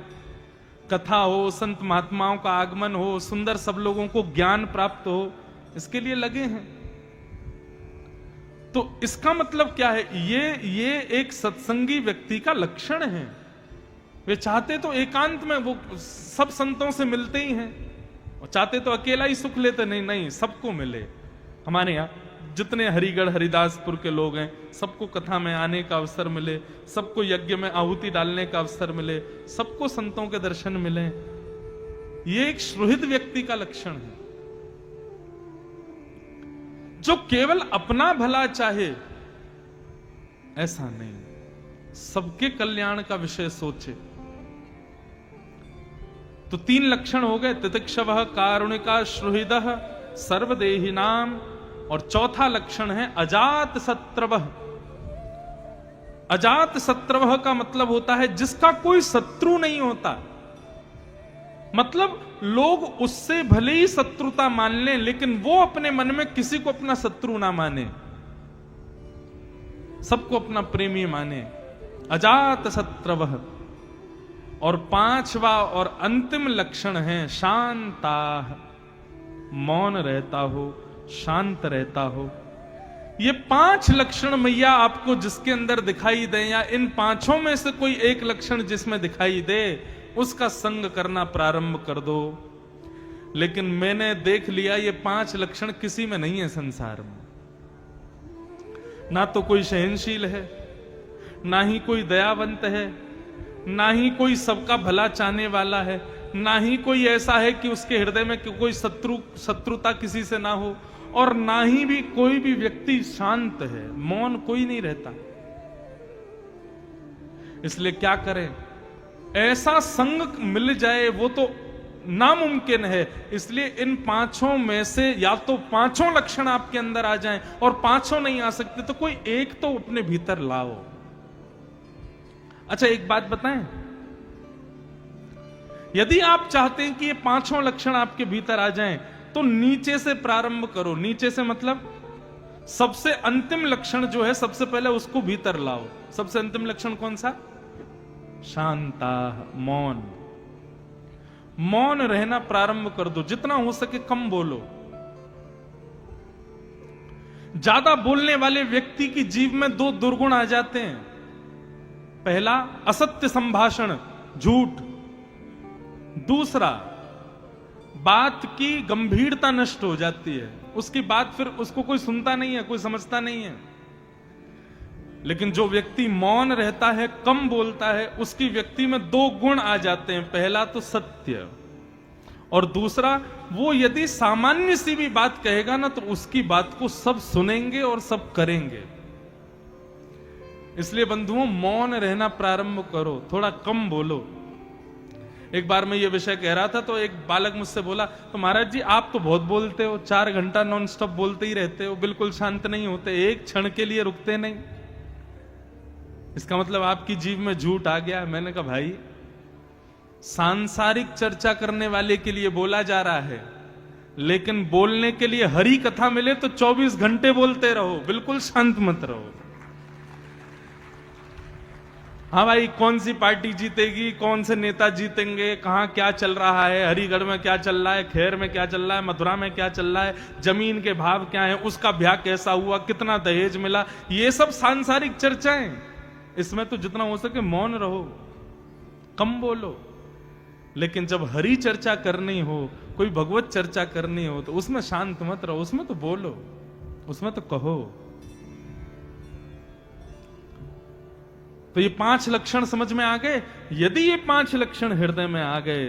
कथा हो, संत महात्माओं का आगमन हो, सुंदर सब लोगों को ज्ञान प्राप्त हो, इसके लिए लगे हैं। तो इसका मतलब क्या है? ये एक सत्संगी व्यक्ति का लक्षण है। वे चाहते तो एकांत में वो सब संतों से मिलते ही हैं, और चाहते तो अकेला ही सुख लेते, नहीं, सबको मिले। हमारे यहाँ जितने हरिगढ़ हरिदासपुर के लोग हैं, सबको कथा में आने का अवसर मिले, सबको यज्ञ में आहुति डालने का अवसर मिले, सबको संतों के दर्शन मिले। ये एक सुहृद व्यक्ति का लक्षण है, जो केवल अपना भला चाहे, ऐसा नहीं, सबके कल्याण का विषय सोचे। तो 3 लक्षण हो गए, तितिक्षवः कारुणिका श्रुहृदः सर्वदेहिनाम, और चौथा लक्षण है अजात शत्रवः। अजात शत्रवः का मतलब होता है जिसका कोई शत्रु नहीं होता। मतलब लोग उससे भले ही शत्रुता मान लें, लेकिन वो अपने मन में किसी को अपना शत्रु ना माने, सबको अपना प्रेमी माने, अजात शत्रवः। और 5वां और अंतिम लक्षण है शांता, मौन रहता हो, शांत रहता हो। ये 5 लक्षण मैया आपको जिसके अंदर दिखाई दे, या इन 5 में से कोई एक लक्षण जिसमें दिखाई दे, उसका संग करना प्रारंभ कर दो। लेकिन मैंने देख लिया ये 5 लक्षण किसी में नहीं है संसार में। ना तो कोई सहनशील है, ना ही कोई दयावंत है, ना ही कोई सबका भला चाहने वाला है, ना ही कोई ऐसा है कि उसके हृदय में कोई शत्रुता किसी से ना हो, और ना ही भी कोई भी व्यक्ति शांत है, मौन कोई नहीं रहता। इसलिए क्या करें? ऐसा संग मिल जाए वो तो नामुमकिन है। इसलिए इन 5 में से या तो 5 लक्षण आपके अंदर आ जाएं, और 5 नहीं आ सकते तो कोई एक तो अपने भीतर लाओ। अच्छा, एक बात बताएं, यदि आप चाहते हैं कि ये 5 लक्षण आपके भीतर आ जाएं, तो नीचे से प्रारंभ करो। नीचे से मतलब सबसे अंतिम लक्षण जो है, सबसे पहले उसको भीतर लाओ। सबसे अंतिम लक्षण कौन सा? शांता, मौन। मौन रहना प्रारंभ कर दो, जितना हो सके कम बोलो। ज्यादा बोलने वाले व्यक्ति की जीव में 2 दुर्गुण आ जाते हैं। पहला, असत्य संभाषण, झूठ। दूसरा, बात की गंभीरता नष्ट हो जाती है, उसकी बात फिर उसको कोई सुनता नहीं है, कोई समझता नहीं है। लेकिन जो व्यक्ति मौन रहता है, कम बोलता है, उसकी व्यक्ति में 2 गुण आ जाते हैं। पहला तो सत्य, और दूसरा, वो यदि सामान्य सी भी बात कहेगा ना, तो उसकी बात को सब सुनेंगे और सब करेंगे। इसलिए बंधुओं, मौन रहना प्रारंभ करो, थोड़ा कम बोलो। एक बार मैं ये विषय कह रहा था, तो एक बालक मुझसे बोला, तो महाराज जी आप तो बहुत बोलते हो, 4 घंटा नॉन स्टॉप बोलते ही रहते हो, बिल्कुल शांत नहीं होते, एक क्षण के लिए रुकते नहीं। इसका मतलब आपकी जीव में झूठ आ गया। मैंने कहा भाई, सांसारिक चर्चा करने वाले के लिए बोला जा रहा है, लेकिन बोलने के लिए हरी कथा मिले तो 24 घंटे बोलते रहो, बिल्कुल शांत मत रहो। हाँ भाई, कौन सी पार्टी जीतेगी, कौन से नेता जीतेंगे, कहां क्या चल रहा है, हरिगढ़ में क्या चल रहा है, खैर में क्या चल रहा है, मथुरा में क्या चल रहा है, जमीन के भाव क्या है, उसका ब्याह कैसा हुआ, कितना दहेज मिला, ये सब सांसारिक चर्चाएं। इसमें तो जितना हो सके मौन रहो, कम बोलो। लेकिन जब हरि चर्चा करनी हो, कोई भगवत चर्चा करनी हो, तो उसमें शांत मत रहो, उसमें तो बोलो, उसमें तो कहो। तो ये 5 लक्षण समझ में आ गए। यदि ये 5 लक्षण हृदय में आ गए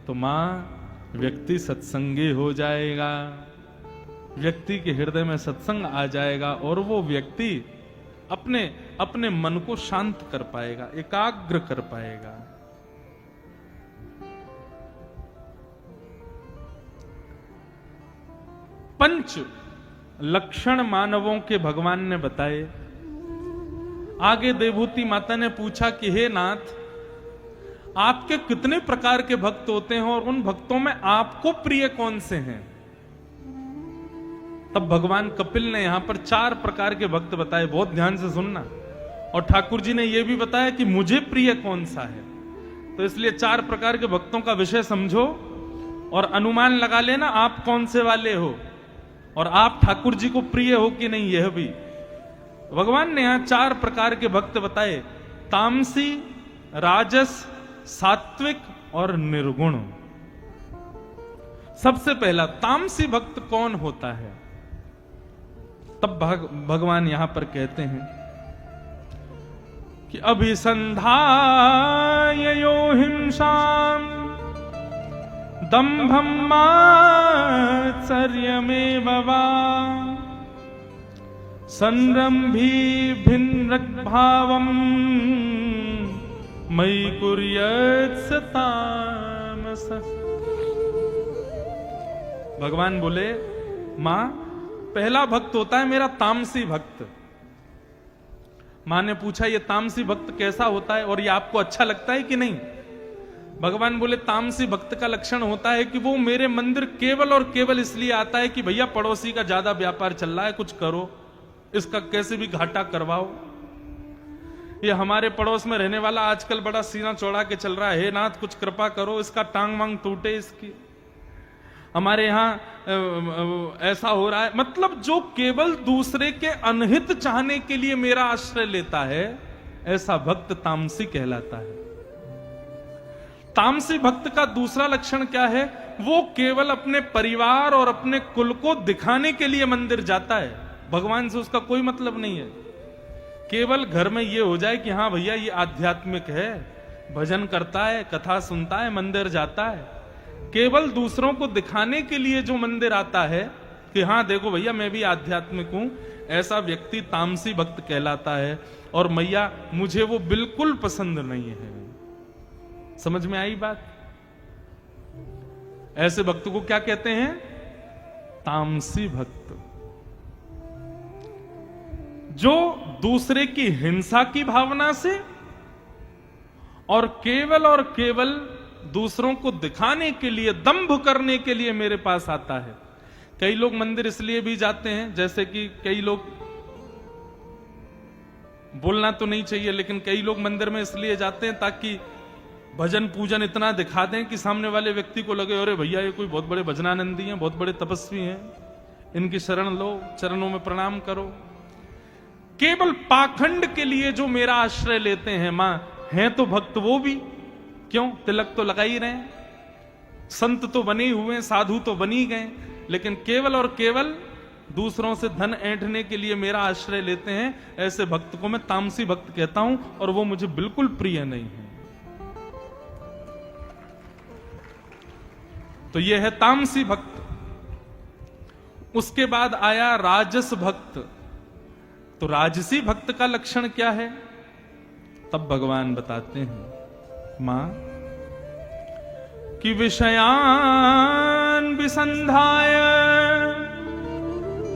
तो मां व्यक्ति सत्संगी हो जाएगा, व्यक्ति के हृदय में सत्संग आ जाएगा और वो व्यक्ति अपने अपने मन को शांत कर पाएगा, एकाग्र कर पाएगा। पंच लक्षण मानवों के भगवान ने बताए। आगे देवहूति माता ने पूछा कि हे नाथ, आपके कितने प्रकार के भक्त होते हैं और उन भक्तों में आपको प्रिय कौन से हैं? तब भगवान कपिल ने यहां पर 4 प्रकार के भक्त बताए, बहुत ध्यान से सुनना। और ठाकुर जी ने यह भी बताया कि मुझे प्रिय कौन सा है। तो इसलिए 4 प्रकार के भक्तों का विषय समझो और अनुमान लगा लेना आप कौन से वाले हो और आप ठाकुर जी को प्रिय हो कि नहीं, यह भी भगवान ने यहां 4 प्रकार के भक्त बताए, तामसी, राजस, सात्विक और निर्गुण। सबसे पहला तामसी भक्त कौन होता है? तब भगवान यहां पर कहते हैं कि अभिसंधाय यो हिंसाम दंभम मात्सर्यमेव वा संरंभी भिन्नभावम मयि कुर्यात् स तामसः। भगवान बोले, मां पहला भक्त होता है मेरा तामसी भक्त। मां ने पूछा ये तामसी भक्त कैसा होता है और ये आपको अच्छा लगता है कि नहीं? भगवान बोले तामसी भक्त का लक्षण होता है कि वो मेरे मंदिर केवल और केवल इसलिए आता है कि भैया पड़ोसी का ज्यादा व्यापार चल रहा है, कुछ करो, इसका कैसे भी घाटा करवाओ। ये हमारे पड़ोस में रहने वाला आजकल बड़ा सीना चौड़ा के चल रहा है, हे नाथ कुछ कृपा करो, इसका टांग मांग टूटे इसकी। हमारे यहां ऐसा हो रहा है। मतलब जो केवल दूसरे के अनहित चाहने के लिए मेरा आश्रय लेता है, ऐसा भक्त तामसी कहलाता है। तामसी भक्त का दूसरा लक्षण क्या है? वो केवल अपने परिवार और अपने कुल को दिखाने के लिए मंदिर जाता है, भगवान से उसका कोई मतलब नहीं है। केवल घर में ये हो जाए कि हाँ भैया ये आध्यात्मिक है, भजन करता है, कथा सुनता है, मंदिर जाता है। केवल दूसरों को दिखाने के लिए जो मंदिर आता है कि हाँ देखो भैया मैं भी आध्यात्मिक हूं, ऐसा व्यक्ति तामसी भक्त कहलाता है। और मैया मुझे वो बिल्कुल पसंद नहीं है। समझ में आई बात? ऐसे भक्त को क्या कहते हैं? तामसी भक्त। जो दूसरे की हिंसा की भावना से और केवल दूसरों को दिखाने के लिए, दंभ करने के लिए मेरे पास आता है। कई लोग मंदिर इसलिए भी जाते हैं, जैसे कि कई लोग, बोलना तो नहीं चाहिए, लेकिन कई लोग मंदिर में इसलिए जाते हैं ताकि भजन पूजन इतना दिखा दें कि सामने वाले व्यक्ति को लगे अरे भैया ये कोई बहुत बड़े भजनानंदी हैं, बहुत बड़े तपस्वी हैं, इनकी शरण लो, चरणों में प्रणाम करो। केवल पाखंड के लिए जो मेरा आश्रय लेते हैं, मां हैं तो भक्त वो भी, क्यों तिलक तो लगा ही रहे हैं, संत तो बने हुए, साधु तो बनी गए, लेकिन केवल और केवल दूसरों से धन ऐंठने के लिए मेरा आश्रय लेते हैं। ऐसे भक्त को मैं तामसी भक्त कहता हूं और वो मुझे बिल्कुल प्रिय नहीं है। तो यह है तामसी भक्त। उसके बाद आया राजस भक्त। तो राजसी भक्त का लक्षण क्या है? तब भगवान बताते हैं, मां कि विषयान विसंधाय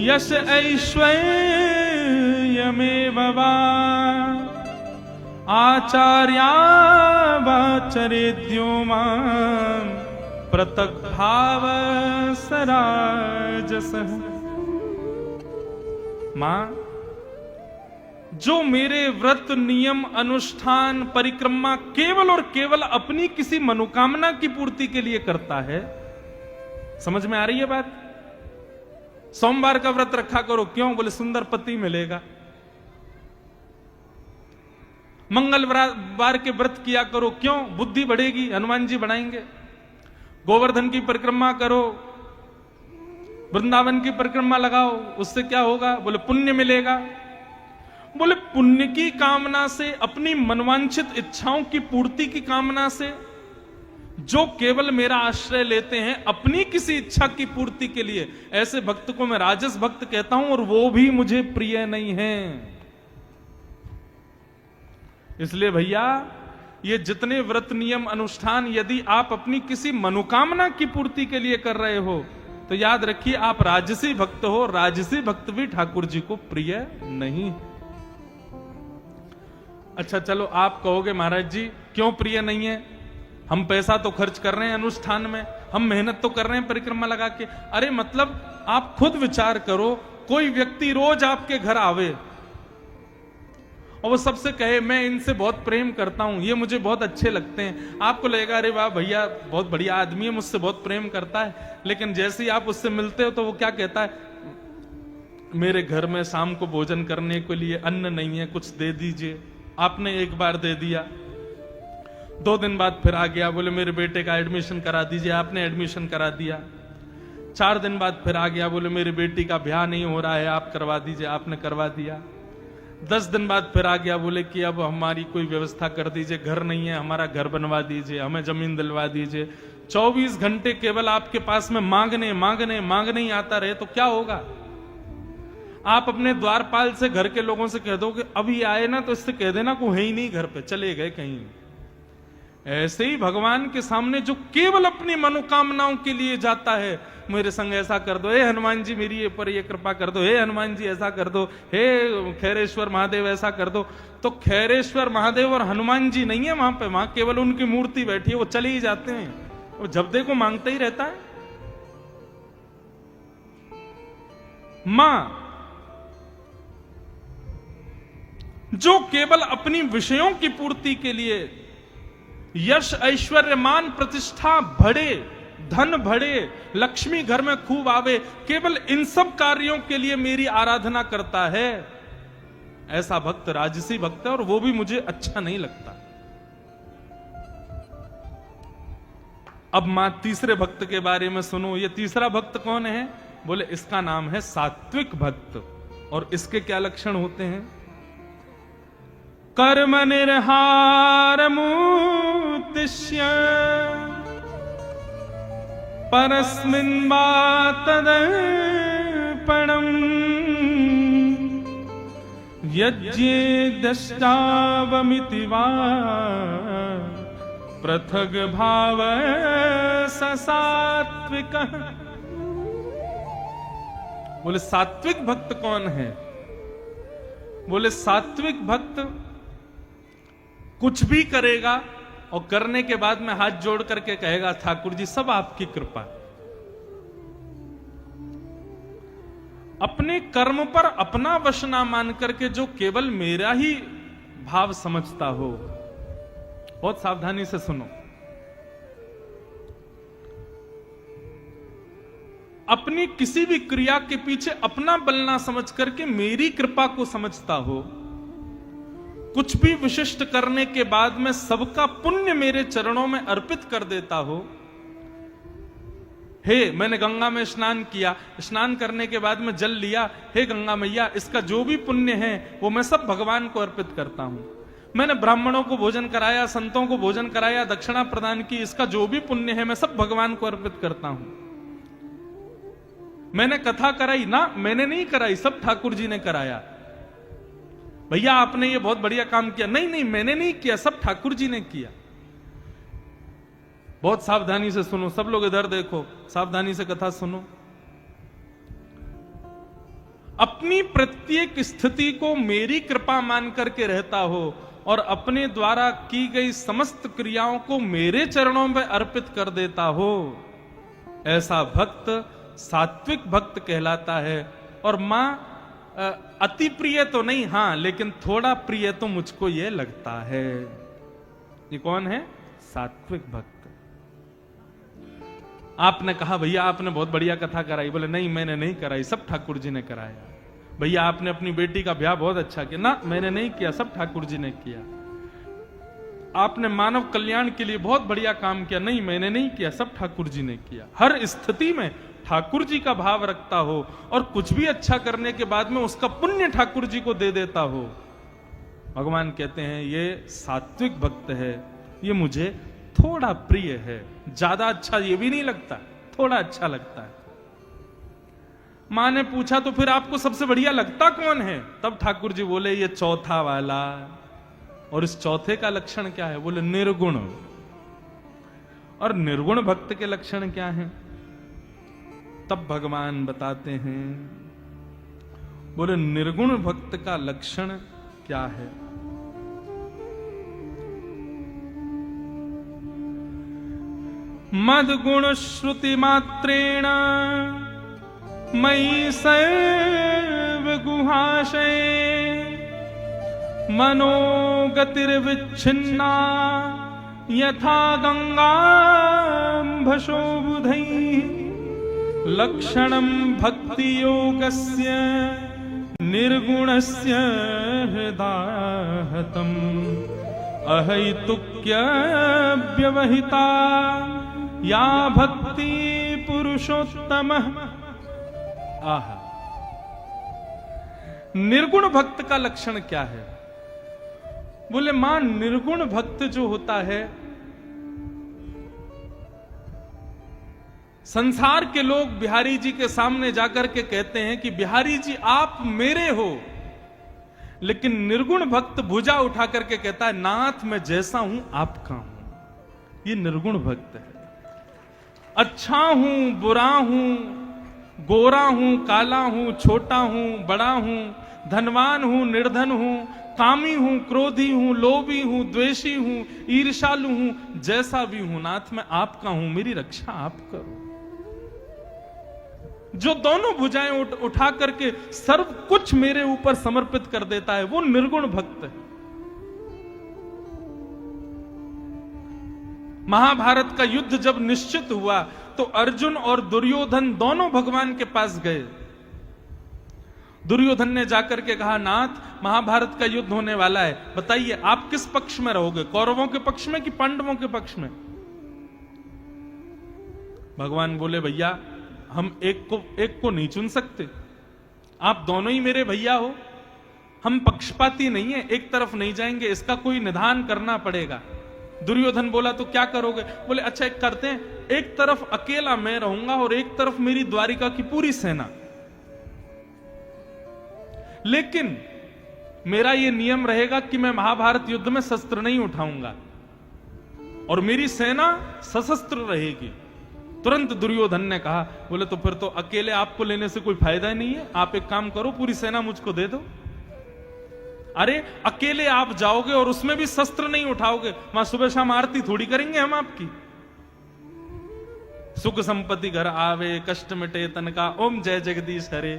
यश ऐश्वर्यमेव वा आचार्यावाचरेद्यो मां पृथक भाव सराजसः। मां जो मेरे व्रत नियम अनुष्ठान परिक्रमा केवल और केवल अपनी किसी मनोकामना की पूर्ति के लिए करता है, समझ में आ रही है बात? सोमवार का व्रत रखा करो, क्यों? बोले सुंदर पति मिलेगा। मंगलवार के व्रत किया करो, क्यों? बुद्धि बढ़ेगी, हनुमान जी बढ़ाएंगे। गोवर्धन की परिक्रमा करो, वृंदावन की परिक्रमा लगाओ, उससे क्या होगा? बोले पुण्य मिलेगा। बोले पुण्य की कामना से, अपनी मनवांछित इच्छाओं की पूर्ति की कामना से जो केवल मेरा आश्रय लेते हैं अपनी किसी इच्छा की पूर्ति के लिए, ऐसे भक्त को मैं राजस भक्त कहता हूं और वो भी मुझे प्रिय नहीं है। इसलिए भैया ये जितने व्रत नियम अनुष्ठान यदि आप अपनी किसी मनोकामना की पूर्ति के लिए कर रहे हो तो याद रखिए आप राजसी भक्त हो। राजसी भक्त भी ठाकुर जी को प्रिय नहीं। अच्छा चलो आप कहोगे महाराज जी क्यों प्रिय नहीं है? हम पैसा तो खर्च कर रहे हैं अनुष्ठान में, हम मेहनत तो कर रहे हैं परिक्रमा लगा के। अरे मतलब आप खुद विचार करो, कोई व्यक्ति रोज आपके घर आवे और वो सबसे कहे मैं इनसे बहुत प्रेम करता हूं, ये मुझे बहुत अच्छे लगते हैं, आपको लगेगा अरे वाह भैया बहुत बढ़िया आदमी है, मुझसे बहुत प्रेम करता है। लेकिन जैसे ही आप उससे मिलते हो तो वो क्या कहता है? मेरे घर में शाम को भोजन करने के लिए अन्न नहीं है, कुछ दे दीजिए। आपने एक बार दे दिया, 2 दिन बाद फिर आ गया, बोले मेरे बेटे का एडमिशन करा दीजिए, आपने एडमिशन करा दिया। 4 दिन बाद फिर आ गया, बोले मेरी बेटी का ब्याह नहीं हो रहा है, आप करवा दीजिए, आपने करवा दिया। 10 दिन बाद फिर आ गया, बोले कि अब हमारी कोई व्यवस्था कर दीजिए, घर नहीं है, हमारा घर बनवा दीजिए, हमें जमीन दिलवा दीजिए। 24 घंटे केवल आपके पास में मांगने मांगने मांगने ही आता रहे तो क्या होगा? आप अपने द्वारपाल से, घर के लोगों से कह दो कि अभी आए ना तो इससे कह देना को है ही नहीं घर पे, चले गए कहीं। ऐसे ही भगवान के सामने जो केवल अपनी मनोकामनाओं के लिए जाता है, मेरे संग ऐसा कर दो, हे हनुमान जी मेरी पर ये कृपा कर दो, हे हनुमान जी ऐसा कर दो, हे खैरेश्वर महादेव ऐसा कर दो, तो खैरेश्वर महादेव और हनुमान जी नहीं है वहां पे, वहां केवल उनकी मूर्ति बैठी है, वो चले ही जाते हैं, वो जब देखो मांगता ही रहता है। मां जो केवल अपनी विषयों की पूर्ति के लिए, यश ऐश्वर्य मान प्रतिष्ठा बढ़े, धन बढ़े, लक्ष्मी घर में खूब आवे, केवल इन सब कार्यों के लिए मेरी आराधना करता है, ऐसा भक्त राजसी भक्त है और वो भी मुझे अच्छा नहीं लगता। अब मां तीसरे भक्त के बारे में सुनो। ये तीसरा भक्त कौन है? बोले इसका नाम है सात्विक भक्त। और इसके क्या लक्षण होते हैं? कर्म निर्हार मुद्दिश्य परस्मिन् वा तदर्पणम् यज्ञे दष्टावमिति वा पृथग भाव स सात्विकः। बोले सात्विक भक्त कौन है? बोले सात्विक भक्त कुछ भी करेगा और करने के बाद में हाथ जोड़ करके कहेगा ठाकुर जी सब आपकी कृपा। अपने कर्म पर अपना वश ना मान करके जो केवल मेरा ही भाव समझता हो। बहुत सावधानी से सुनो। अपनी किसी भी क्रिया के पीछे अपना बल ना समझ करके मेरी कृपा को समझता हो, कुछ भी विशिष्ट करने के बाद में सबका पुण्य मेरे चरणों में अर्पित कर देता हो। हे मैंने गंगा में स्नान किया, स्नान करने के बाद में जल लिया, हे गंगा मैया इसका जो भी पुण्य है वो मैं सब भगवान को अर्पित करता हूं। मैंने ब्राह्मणों को भोजन कराया, संतों को भोजन कराया, दक्षिणा प्रदान की, इसका जो भी पुण्य है मैं सब भगवान को अर्पित करता हूं। मैंने कथा कराई ना, मैंने नहीं कराई, सब ठाकुर जी ने कराया। भैया आपने ये बहुत बढ़िया काम किया, नहीं नहीं मैंने नहीं किया, सब ठाकुर जी ने किया। बहुत सावधानी से सुनो, सब लोग इधर देखो, सावधानी से कथा सुनो। अपनी प्रत्येक स्थिति को मेरी कृपा मान करके रहता हो और अपने द्वारा की गई समस्त क्रियाओं को मेरे चरणों में अर्पित कर देता हो, ऐसा भक्त सात्विक भक्त कहलाता है। और मां अति प्रिय तो नहीं, हां लेकिन थोड़ा प्रिय तो मुझको ये लगता है। ये कौन है? सात्विक भक्त। आपने कहा भैया आपने बहुत बढ़िया कथा कराई, बोले नहीं मैंने नहीं कराई, सब ठाकुर जी ने कराया। भैया आपने अपनी बेटी का ब्याह बहुत अच्छा किया, ना मैंने नहीं किया, सब ठाकुर जी ने किया। आपने मानव कल्याण के लिए बहुत बढ़िया काम किया। नहीं, मैंने नहीं किया, सब ठाकुर जी ने किया। हर स्थिति में ठाकुर जी का भाव रखता हो और कुछ भी अच्छा करने के बाद में उसका पुण्य ठाकुर जी को दे देता हो, भगवान कहते हैं ये सात्विक भक्त है, ये मुझे थोड़ा प्रिय है। ज्यादा अच्छा ये भी नहीं लगता, थोड़ा अच्छा लगता है। मां ने पूछा तो फिर आपको सबसे बढ़िया लगता कौन है? तब ठाकुर जी बोले ये चौथा वाला। और इस चौथे का लक्षण क्या है? बोले निर्गुण। और निर्गुण भक्त के लक्षण क्या हैं? तब भगवान बताते हैं, बोले निर्गुण भक्त का लक्षण क्या है? मद गुण श्रुति मात्रेण मयि सर्व गुहाशय मनोगतिर्विच्छिन्ना यथा गंगाम्भसो बुधैः लक्षणं भक्ति योगस्य निर्गुणस्य हृदाहतम् अहैतुक्य व्यवहिता या भक्ति पुरुषोत्तमः। आहा, निर्गुण भक्त का लक्षण क्या है? बोले मां, निर्गुण भक्त जो होता है, संसार के लोग बिहारी जी के सामने जाकर के कहते हैं कि बिहारी जी आप मेरे हो, लेकिन निर्गुण भक्त भुजा उठा करके कहता है नाथ मैं जैसा हूं आपका हूं। ये निर्गुण भक्त है। अच्छा हूं, बुरा हूं, गोरा हूं, काला हूं, छोटा हूं, बड़ा हूं, धनवान हूं, निर्धन हूं, कामी हूं, क्रोधी हूं, लोभी हूं, द्वेषी हूं, ईर्ष्यालु हूं, जैसा भी हूं नाथ मैं आपका हूं, मेरी रक्षा आप करो। जो दोनों भुजाएं उठा करके सर्व कुछ मेरे ऊपर समर्पित कर देता है, वो निर्गुण भक्त है। महाभारत का युद्ध जब निश्चित हुआ तो अर्जुन और दुर्योधन दोनों भगवान के पास गए। दुर्योधन ने जाकर के कहा नाथ महाभारत का युद्ध होने वाला है, बताइए आप किस पक्ष में रहोगे, कौरवों के पक्ष में कि पांडवों के पक्ष में? भगवान बोले भैया हम एक को नहीं चुन सकते, आप दोनों ही मेरे भैया हो, हम पक्षपाती नहीं है, एक तरफ नहीं जाएंगे, इसका कोई निदान करना पड़ेगा। दुर्योधन बोला तो क्या करोगे? बोले अच्छा एक करते हैं, एक तरफ अकेला मैं रहूंगा और एक तरफ मेरी द्वारिका की पूरी सेना, लेकिन मेरा यह नियम रहेगा कि मैं महाभारत युद्ध में शस्त्र नहीं उठाऊंगा और मेरी सेना सशस्त्र रहेगी। तुरंत दुर्योधन ने कहा, बोले तो फिर तो अकेले आपको लेने से कोई फायदा ही नहीं है, आप एक काम करो पूरी सेना मुझको दे दो। अरे अकेले आप जाओगे और उसमें भी शस्त्र नहीं उठाओगे, वहां सुबह शाम आरती थोड़ी करेंगे हम आपकी। सुख संपत्ति घर आवे कष्ट मिटे तन का, ओम जय जगदीश हरे।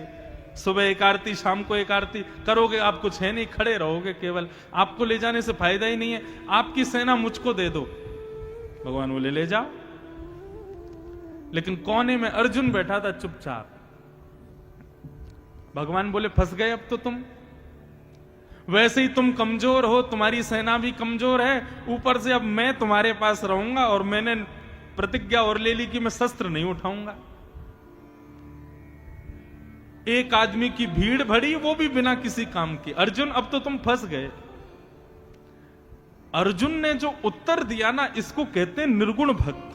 सुबह एक आरती, शाम को एक आरती करोगे, आप कुछ है नहीं, खड़े रहोगे केवल, आपको ले जाने से फायदा ही नहीं है, आपकी सेना मुझको दे दो। भगवान बोले ले जाओ। लेकिन कोने में अर्जुन बैठा था चुपचाप। भगवान बोले फंस गए अब तो तुम, वैसे ही तुम कमजोर हो, तुम्हारी सेना भी कमजोर है, ऊपर से अब मैं तुम्हारे पास रहूंगा और मैंने प्रतिज्ञा और ले ली कि मैं शस्त्र नहीं उठाऊंगा। एक आदमी की भीड़ भरी, वो भी बिना किसी काम के। अर्जुन अब तो तुम फंस गए। अर्जुन ने जो उत्तर दिया ना, इसको कहते हैं निर्गुण भक्त।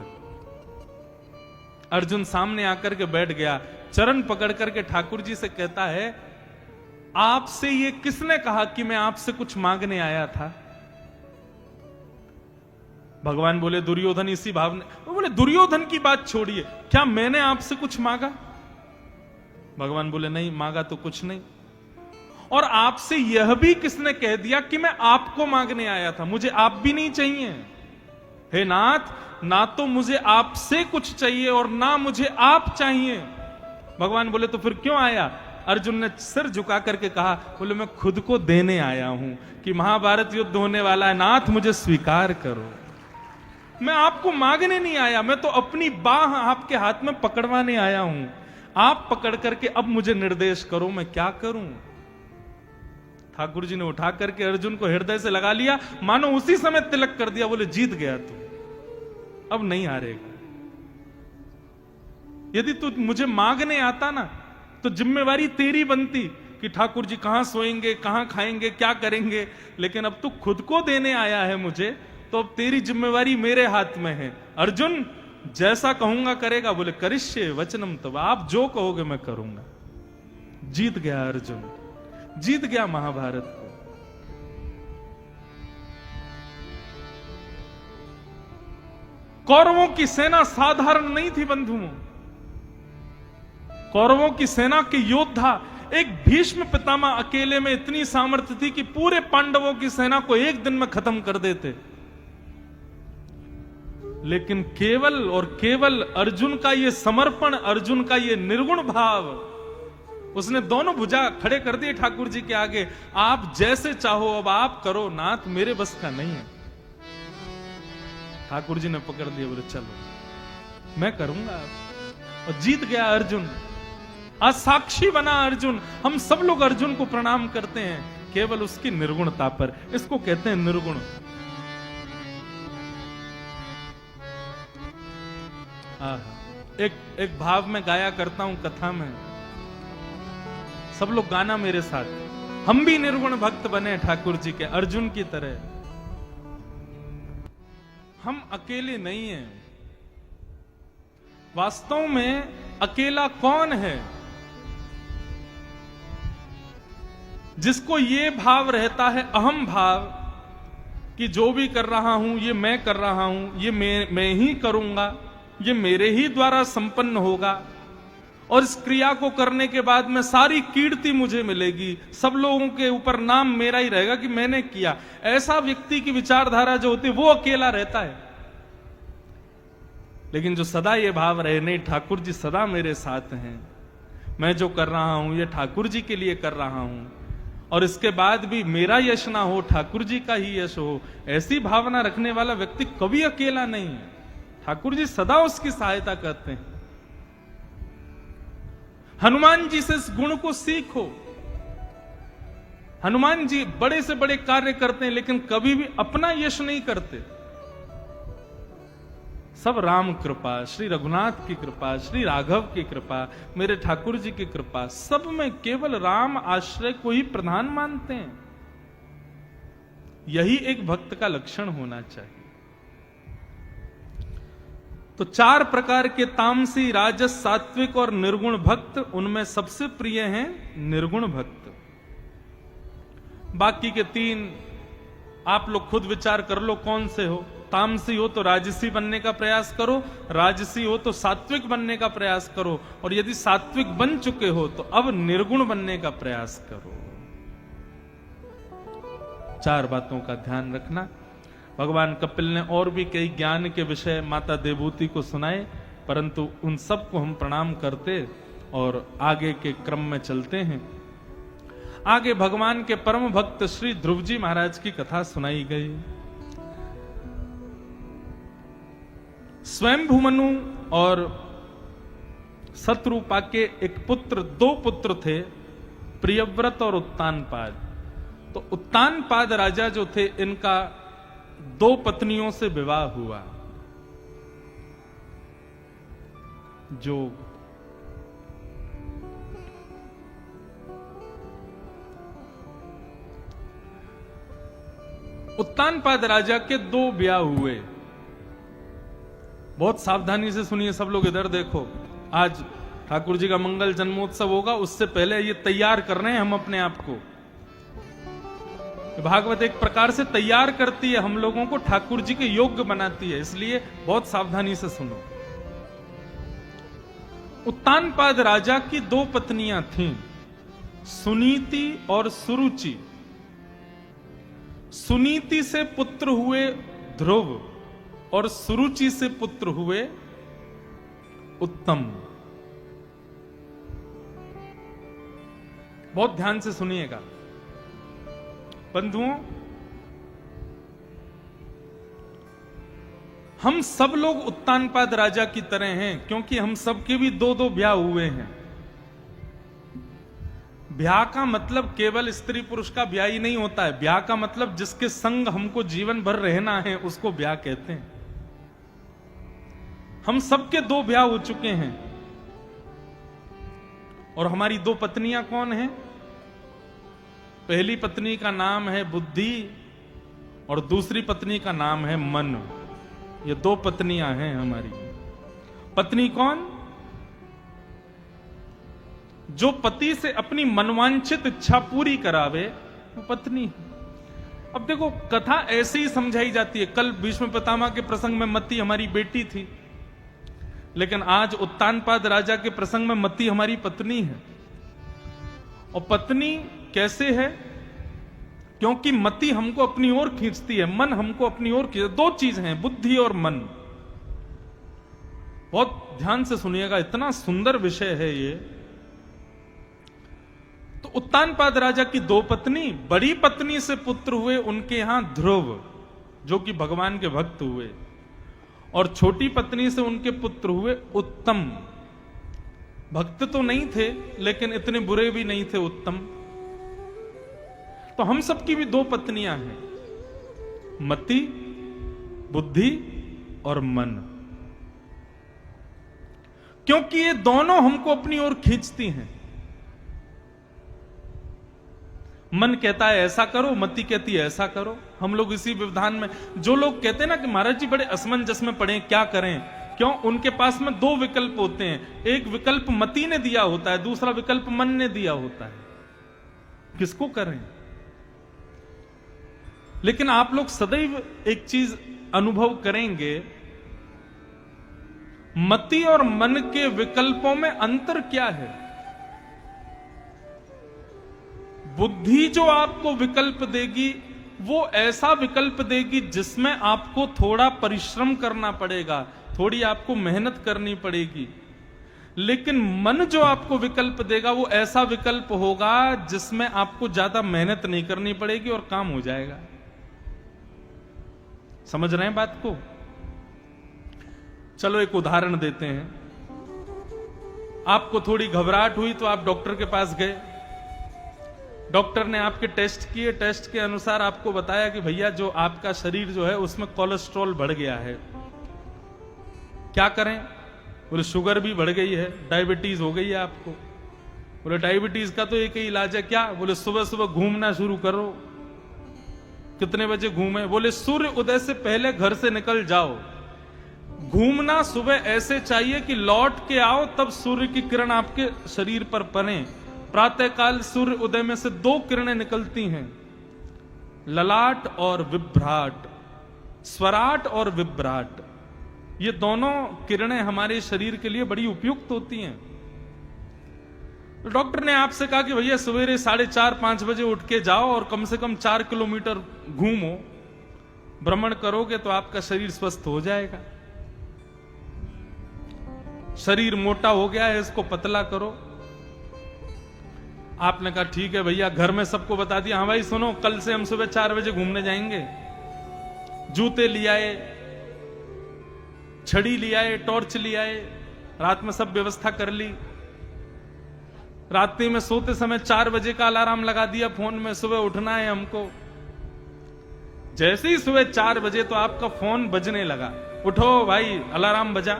अर्जुन सामने आकर के बैठ गया, चरण पकड़ करके ठाकुर जी से कहता है आपसे ये किसने कहा कि मैं आपसे कुछ मांगने आया था? भगवान बोले दुर्योधन इसी भाव ने। बोले दुर्योधन की बात छोड़िए, क्या मैंने आपसे कुछ मांगा? भगवान बोले नहीं, मांगा तो कुछ नहीं। और आपसे यह भी किसने कह दिया कि मैं आपको मांगने आया था? मुझे आप भी नहीं चाहिए। हे नाथ, ना तो मुझे आपसे कुछ चाहिए और ना मुझे आप चाहिए। भगवान बोले तो फिर क्यों आया? अर्जुन ने सिर झुका करके कहा, बोले मैं खुद को देने आया हूं कि महाभारत युद्ध होने वाला है, नाथ मुझे स्वीकार करो। मैं आपको मांगने नहीं आया, मैं तो अपनी बाह आपके हाथ में पकड़वाने आया हूं। आप पकड़ करके अब मुझे निर्देश करो, मैं क्या करूं? ठाकुर जी ने उठा करके अर्जुन को हृदय से लगा लिया, मानो उसी समय तिलक कर दिया। बोले जीत गया तू, अब नहीं हारेगा। यदि तू मुझे मांगने आता ना तो जिम्मेवारी तेरी बनती कि ठाकुर जी कहां सोएंगे, कहां खाएंगे, क्या करेंगे। लेकिन अब तू खुद को देने आया है मुझे, तो अब तेरी जिम्मेवारी मेरे हाथ में है। अर्जुन जैसा कहूंगा करेगा। बोले करिष्ये वचनम तव, आप जो कहोगे मैं करूंगा। जीत गया अर्जुन, जीत गया महाभारत को। कौरवों की सेना साधारण नहीं थी बंधुओं। कौरवों की सेना के योद्धा, एक भीष्म पितामह अकेले में इतनी सामर्थ्य थी कि पूरे पांडवों की सेना को एक दिन में खत्म कर देते। लेकिन केवल और केवल अर्जुन का ये समर्पण, अर्जुन का ये निर्गुण भाव, उसने दोनों भुजा खड़े कर दिए ठाकुर जी के आगे। आप जैसे चाहो अब आप करो नाथ, मेरे बस का नहीं है। ठाकुर जी ने पकड़ दिया, बोले चलो मैं करूंगा। और जीत गया अर्जुन, आज साक्षी बना अर्जुन। हम सब लोग अर्जुन को प्रणाम करते हैं केवल उसकी निर्गुणता पर। इसको कहते हैं निर्गुण। एक भाव में गाया करता हूं कथा में, सब लोग गाना मेरे साथ। हम भी निर्गुण भक्त बने ठाकुर जी के, अर्जुन की तरह। हम अकेले नहीं हैं। वास्तव में अकेला कौन है? जिसको ये भाव रहता है, अहम भाव, कि जो भी कर रहा हूं ये मैं कर रहा हूं, ये मैं ही करूंगा, ये मेरे ही द्वारा संपन्न होगा, और इस क्रिया को करने के बाद में सारी कीर्ति मुझे मिलेगी, सब लोगों के ऊपर नाम मेरा ही रहेगा कि मैंने किया। ऐसा व्यक्ति की विचारधारा जो होती है वो अकेला रहता है। लेकिन जो सदा ये भाव रहे, नहीं ठाकुर जी सदा मेरे साथ हैं, मैं जो कर रहा हूं ये ठाकुर जी के लिए कर रहा हूं, और इसके बाद भी मेरा यश ना हो, ठाकुर जी का ही यश हो, ऐसी भावना रखने वाला व्यक्ति कभी अकेला नहीं है। ठाकुर जी सदा उसकी सहायता करते हैं। हनुमान जी से इस गुण को सीखो। हनुमान जी बड़े से बड़े कार्य करते हैं लेकिन कभी भी अपना यश नहीं करते। सब राम कृपा, श्री रघुनाथ की कृपा, श्री राघव की कृपा, मेरे ठाकुर जी की कृपा, सब में केवल राम आश्रय को ही प्रधान मानते हैं। यही एक भक्त का लक्षण होना चाहिए। तो 4 प्रकार के तामसी, राजस, सात्विक और निर्गुण भक्त, उनमें सबसे प्रिय हैं निर्गुण भक्त। बाकी के 3 आप लोग खुद विचार कर लो कौन से हो। तामसी हो तो राजसी बनने का प्रयास करो, राजसी हो तो सात्विक बनने का प्रयास करो, और यदि सात्विक बन चुके हो तो अब निर्गुण बनने का प्रयास करो। 4 बातों का ध्यान रखना। भगवान कपिल ने और भी कई ज्ञान के विषय माता देवहूति को सुनाए, परंतु उन सबको हम प्रणाम करते और आगे के क्रम में चलते हैं। आगे भगवान के परम भक्त श्री ध्रुव जी महाराज की कथा सुनाई गई। स्वयंभुमनु और शत्रुपा के एक पुत्र, 2 पुत्र थे, प्रियव्रत और उत्तानपाद। तो उत्तानपाद राजा जो थे, इनका 2 पत्नियों से विवाह हुआ। जो उत्तानपाद राजा के 2 ब्याह हुए। बहुत सावधानी से सुनिए सब लोग, इधर देखो। आज ठाकुर जी का मंगल जन्मोत्सव होगा, उससे पहले ये तैयार कर रहे हैं हम अपने आप को। भागवत एक प्रकार से तैयार करती है हम लोगों को, ठाकुर जी के योग्य बनाती है, इसलिए बहुत सावधानी से सुनो। उत्तानपाद राजा की 2 पत्नियां थीं, सुनीति और सुरुचि। सुनीति से पुत्र हुए ध्रुव और सुरुचि से पुत्र हुए उत्तम। बहुत ध्यान से सुनिएगा बंधुओं, हम सब लोग उत्तानपाद राजा की तरह हैं, क्योंकि हम सबके भी 2-2 ब्याह हुए हैं। ब्याह का मतलब केवल स्त्री पुरुष का ब्याह ही नहीं होता है। ब्याह का मतलब जिसके संग हमको जीवन भर रहना है उसको ब्याह कहते हैं। हम सबके 2 ब्याह हो चुके हैं। और हमारी 2 पत्नियां कौन हैं? पहली पत्नी का नाम है बुद्धि और दूसरी पत्नी का नाम है मन। ये 2 पत्नियां हैं हमारी। पत्नी कौन? जो पति से अपनी मनवांछित इच्छा पूरी करावे वो पत्नी है। अब देखो, कथा ऐसे ही समझाई जाती है। कल भीष्म पितामह के प्रसंग में मति हमारी बेटी थी, लेकिन आज उत्तानपाद राजा के प्रसंग में मति हमारी पत्नी है। और पत्नी कैसे है? क्योंकि मति हमको अपनी ओर खींचती है, मन हमको अपनी ओर खींचती है। 2 चीज हैं, बुद्धि और मन। बहुत ध्यान से सुनिएगा, इतना सुंदर विषय है ये। तो उत्तानपाद राजा की 2 पत्नी, बड़ी पत्नी से पुत्र हुए उनके यहां ध्रुव, जो कि भगवान के भक्त हुए, और छोटी पत्नी से उनके पुत्र हुए उत्तम। भक्त तो नहीं थे लेकिन इतने बुरे भी नहीं थे, उत्तम। तो हम सबकी भी 2 पत्नियां हैं, मति, बुद्धि और मन। क्योंकि ये दोनों हमको अपनी ओर खींचती हैं। मन कहता है ऐसा करो, मति कहती है ऐसा करो। हम लोग इसी व्यवधान में, जो लोग कहते हैं ना कि महाराज जी बड़े असमंजस में पड़े, क्या करें, क्यों? उनके पास में 2 विकल्प होते हैं। एक विकल्प मति ने दिया होता है, दूसरा विकल्प मन ने दिया होता है। किसको करें? लेकिन आप लोग सदैव एक चीज अनुभव करेंगे, मति और मन के विकल्पों में अंतर क्या है। बुद्धि जो आपको विकल्प देगी वो ऐसा विकल्प देगी जिसमें आपको थोड़ा परिश्रम करना पड़ेगा, थोड़ी आपको मेहनत करनी पड़ेगी। लेकिन मन जो आपको विकल्प देगा वो ऐसा विकल्प होगा जिसमें आपको ज्यादा मेहनत नहीं करनी पड़ेगी और काम हो जाएगा। समझ रहे हैं बात को? चलो एक उदाहरण देते हैं। आपको थोड़ी घबराहट हुई तो आप डॉक्टर के पास गए। डॉक्टर ने आपके टेस्ट किए, टेस्ट के अनुसार आपको बताया कि भैया जो आपका शरीर जो है उसमें कोलेस्ट्रॉल बढ़ गया है। क्या करें? बोले शुगर भी बढ़ गई है, डायबिटीज हो गई है आपको। बोले डायबिटीज का तो एक ही इलाज है। क्या? बोले सुबह सुबह घूमना शुरू करो। कितने बजे घूमे? बोले सूर्य उदय से पहले घर से निकल जाओ। घूमना सुबह ऐसे चाहिए कि लौट के आओ तब सूर्य की किरण आपके शरीर पर पड़े। प्रातःकाल सूर्य उदय में से 2 किरणें निकलती हैं, ललाट और विभ्राट, स्वराट और विभ्राट। ये दोनों किरणें हमारे शरीर के लिए बड़ी उपयुक्त होती हैं। तो डॉक्टर ने आपसे कहा कि भैया सवेरे 4:30-5 बजे उठ के जाओ और कम से कम 4 किलोमीटर घूमो, भ्रमण करोगे तो आपका शरीर स्वस्थ हो जाएगा। शरीर मोटा हो गया है, इसको पतला करो। आपने कहा ठीक है भैया, घर में सबको बता दिया। हाँ भाई सुनो, कल से हम सुबह 4 बजे घूमने जाएंगे। जूते ले आए, छड़ी ले आए, टॉर्च ले आए, रात में सब व्यवस्था कर ली। रात्रि में सोते समय 4 बजे का अलार्म लगा दिया फोन में, सुबह उठना है हमको। जैसे ही सुबह 4 बजे तो आपका फोन बजने लगा, उठो भाई अलार्म बजा।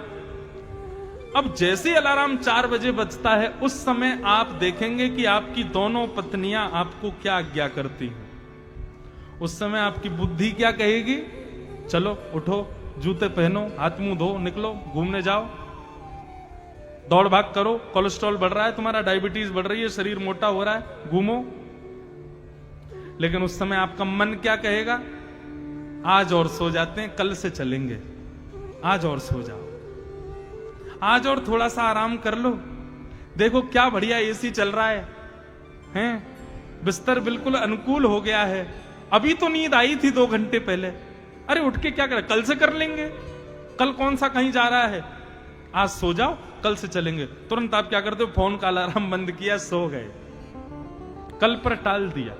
अब जैसे ही अलार्म 4 बजे बजता है उस समय आप देखेंगे कि आपकी दोनों पत्नियां आपको क्या आज्ञा करती हैं। उस समय आपकी बुद्धि क्या कहेगी? चलो उठो, जूते पहनो, हाथ मुंह धो, निकलो, घूमने जाओ, दौड़ भाग करो, कोलेस्ट्रॉल बढ़ रहा है तुम्हारा, डायबिटीज बढ़ रही है, शरीर मोटा हो रहा है, घूमो। लेकिन उस समय आपका मन क्या कहेगा? आज और सो जाते हैं, कल से चलेंगे, आज और सो जाओ, आज और थोड़ा सा आराम कर लो, देखो क्या बढ़िया एसी चल रहा है, हैं? बिस्तर बिल्कुल अनुकूल हो गया है। अभी तो नींद आई थी 2 घंटे पहले, अरे उठ के क्या करें, कल से कर लेंगे, कल कौन सा कहीं जा रहा है, आज सो जाओ, कल से चलेंगे। तुरंत आप क्या करते हो? फोन का अलार्म बंद किया, सो गए, कल पर टाल दिया।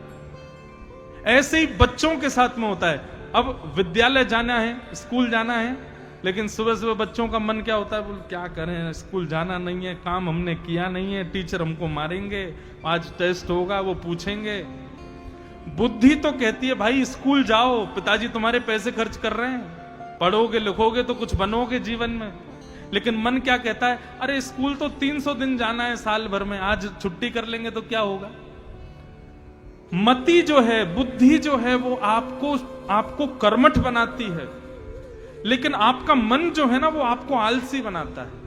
ऐसे ही बच्चों के साथ में होता है। अब विद्यालय जाना है, स्कूल जाना है, लेकिन सुबह सुबह बच्चों का मन क्या होता है, बोल क्या करें, स्कूल जाना नहीं है, काम हमने किया नहीं है, टीचर हमको मारेंगे, आज टेस्ट होगा वो पूछेंगे। बुद्धि तो कहती है भाई स्कूल जाओ, पिताजी तुम्हारे पैसे खर्च कर रहे हैं, पढ़ोगे लिखोगे तो कुछ बनोगे जीवन में। लेकिन मन क्या कहता है, अरे स्कूल तो 300 दिन जाना है साल भर में, आज छुट्टी कर लेंगे तो क्या होगा। मति जो है, बुद्धि जो है, वो आपको कर्मठ बनाती है, लेकिन आपका मन जो है ना वो आपको आलसी बनाता है।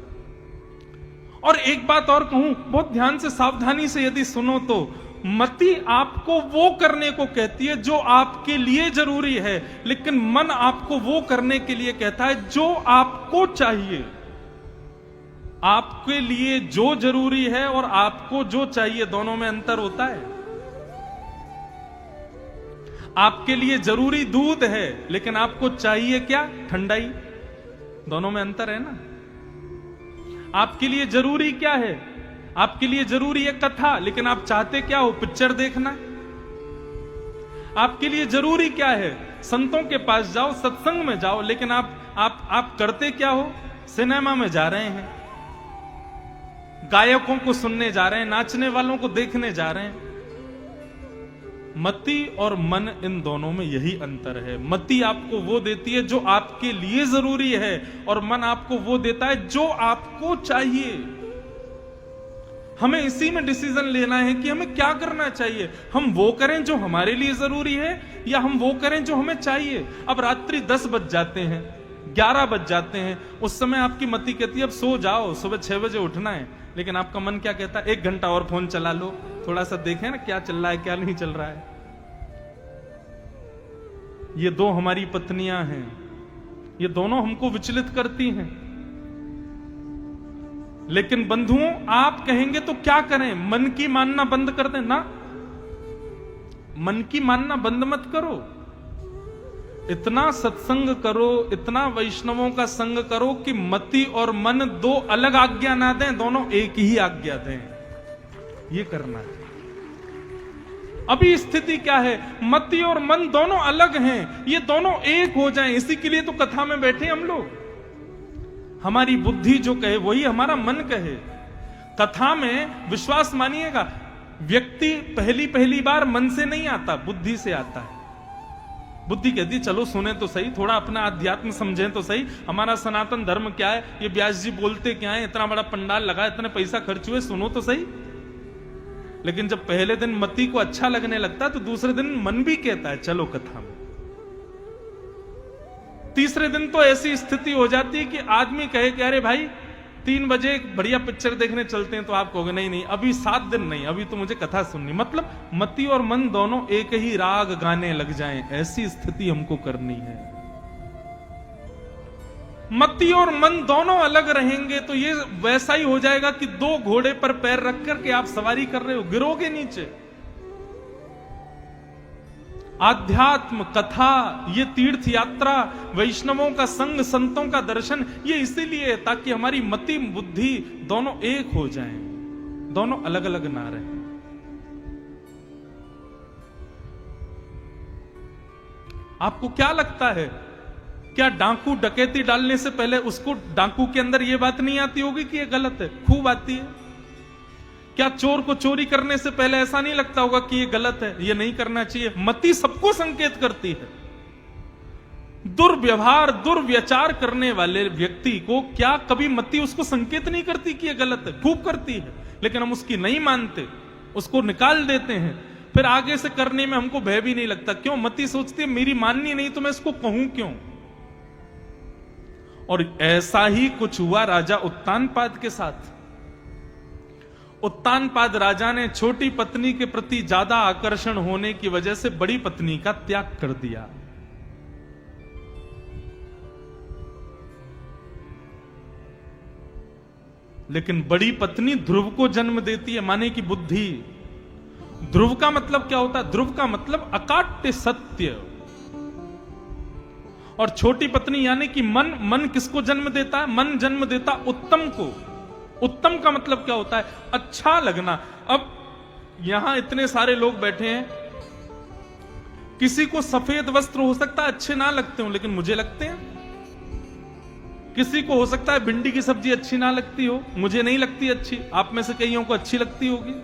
और एक बात और कहूं, बहुत ध्यान से सावधानी से यदि सुनो तो, मति आपको वो करने को कहती है जो आपके लिए जरूरी है, लेकिन मन आपको वो करने के लिए कहता है जो आपको चाहिए। आपके लिए जो जरूरी है और आपको जो चाहिए, दोनों में अंतर होता है। आपके लिए जरूरी दूध है, लेकिन आपको चाहिए क्या, ठंडाई। दोनों में अंतर है ना। आपके लिए जरूरी क्या है, आपके लिए जरूरी है कथा, लेकिन आप चाहते क्या हो, पिक्चर देखना। आपके लिए जरूरी क्या है, संतों के पास जाओ, सत्संग में जाओ, लेकिन आप करते क्या हो, सिनेमा में जा रहे हैं, गायकों को सुनने जा रहे हैं, नाचने वालों को देखने जा रहे हैं। मति और मन, इन दोनों में यही अंतर है। मति आपको वो देती है जो आपके लिए जरूरी है, और मन आपको वो देता है जो आपको चाहिए। हमें इसी में डिसीजन लेना है कि हमें क्या करना चाहिए। हम वो करें जो हमारे लिए जरूरी है, या हम वो करें जो हमें चाहिए। अब रात्रि 10 बज जाते हैं, 11 बज जाते हैं, उस समय आपकी मति कहती है अब सो जाओ, सुबह 6 बजे उठना है, लेकिन आपका मन क्या कहता है, 1 घंटा और फोन चला लो, थोड़ा सा देखें ना क्या चल रहा है क्या नहीं चल रहा है। ये दो हमारी पत्नियां हैं, ये दोनों हमको विचलित करती हैं। लेकिन बंधुओं, आप कहेंगे तो क्या करें, मन की मानना बंद कर दें ना। मन की मानना बंद मत करो, इतना सत्संग करो, इतना वैष्णवों का संग करो कि मति और मन दो अलग आज्ञा ना दें, दोनों एक ही आज्ञा दें। ये करना है। अभी स्थिति क्या है, मति और मन दोनों अलग हैं, ये दोनों एक हो जाएं, इसी के लिए तो कथा में बैठे हम लोग। हमारी बुद्धि जो कहे वही हमारा मन कहे। कथा में विश्वास मानिएगा, व्यक्ति पहली बार मन से नहीं आता, बुद्धि से आता है। बुद्धि कहती है चलो सुने तो सही, थोड़ा अपना अध्यात्म समझें तो सही, हमारा सनातन धर्म क्या है, ये व्यास जी बोलते क्या है, इतना बड़ा पंडाल लगा, इतने पैसा खर्च हुए, सुनो तो सही। लेकिन जब पहले दिन मति को अच्छा लगने लगता है तो दूसरे दिन मन भी कहता है चलो कथा में। तीसरे दिन तो ऐसी स्थिति हो जाती है कि आदमी कहे कि अरे भाई 3 बजे एक बढ़िया पिक्चर देखने चलते हैं, तो आप कहोगे नहीं अभी 7 दिन नहीं, अभी तो मुझे कथा सुननी। मतलब मति और मन दोनों एक ही राग गाने लग जाएं, ऐसी स्थिति हमको करनी है। मति और मन दोनों अलग रहेंगे तो ये वैसा ही हो जाएगा कि 2 घोड़े पर पैर रख करके आप सवारी कर रहे हो, गिरोगे नीचे। आध्यात्म, कथा, ये तीर्थ यात्रा, वैष्णवों का संग, संतों का दर्शन, ये इसीलिए है ताकि हमारी मति बुद्धि दोनों एक हो जाएं, दोनों अलग अलग ना रहें। आपको क्या लगता है, क्या डाकू डकैती डालने से पहले उसको डाकू के अंदर यह बात नहीं आती होगी कि यह गलत है? खूब आती है। क्या चोर को चोरी करने से पहले ऐसा नहीं लगता होगा कि यह गलत है, यह नहीं करना चाहिए? मति सबको संकेत करती है। दुर्व्यवहार, दुर्व्यचार करने वाले व्यक्ति को क्या कभी मति उसको संकेत नहीं करती कि यह गलत है? खूब करती है, लेकिन हम उसकी नहीं मानते, उसको निकाल देते हैं। फिर आगे से करने में हमको भय भी नहीं लगता। क्यों? मति सोचती है मेरी माननी नहीं तो मैं इसको कहूं क्यों। और ऐसा ही कुछ हुआ राजा उत्तानपाद के साथ। उत्तानपाद राजा ने छोटी पत्नी के प्रति ज्यादा आकर्षण होने की वजह से बड़ी पत्नी का त्याग कर दिया। लेकिन बड़ी पत्नी ध्रुव को जन्म देती है, माने की बुद्धि। ध्रुव का मतलब क्या होता है? ध्रुव का मतलब अकाट्य सत्य। और छोटी पत्नी यानी कि मन। मन किसको जन्म देता है? मन जन्म देता उत्तम को। उत्तम का मतलब क्या होता है? अच्छा लगना। अब यहां इतने सारे लोग बैठे हैं, किसी को सफेद वस्त्र हो सकता है अच्छे ना लगते हो, लेकिन मुझे लगते हैं। किसी को हो सकता है भिंडी की सब्जी अच्छी ना लगती हो, मुझे नहीं लगती अच्छी, आप में से कईयों को अच्छी लगती होगी।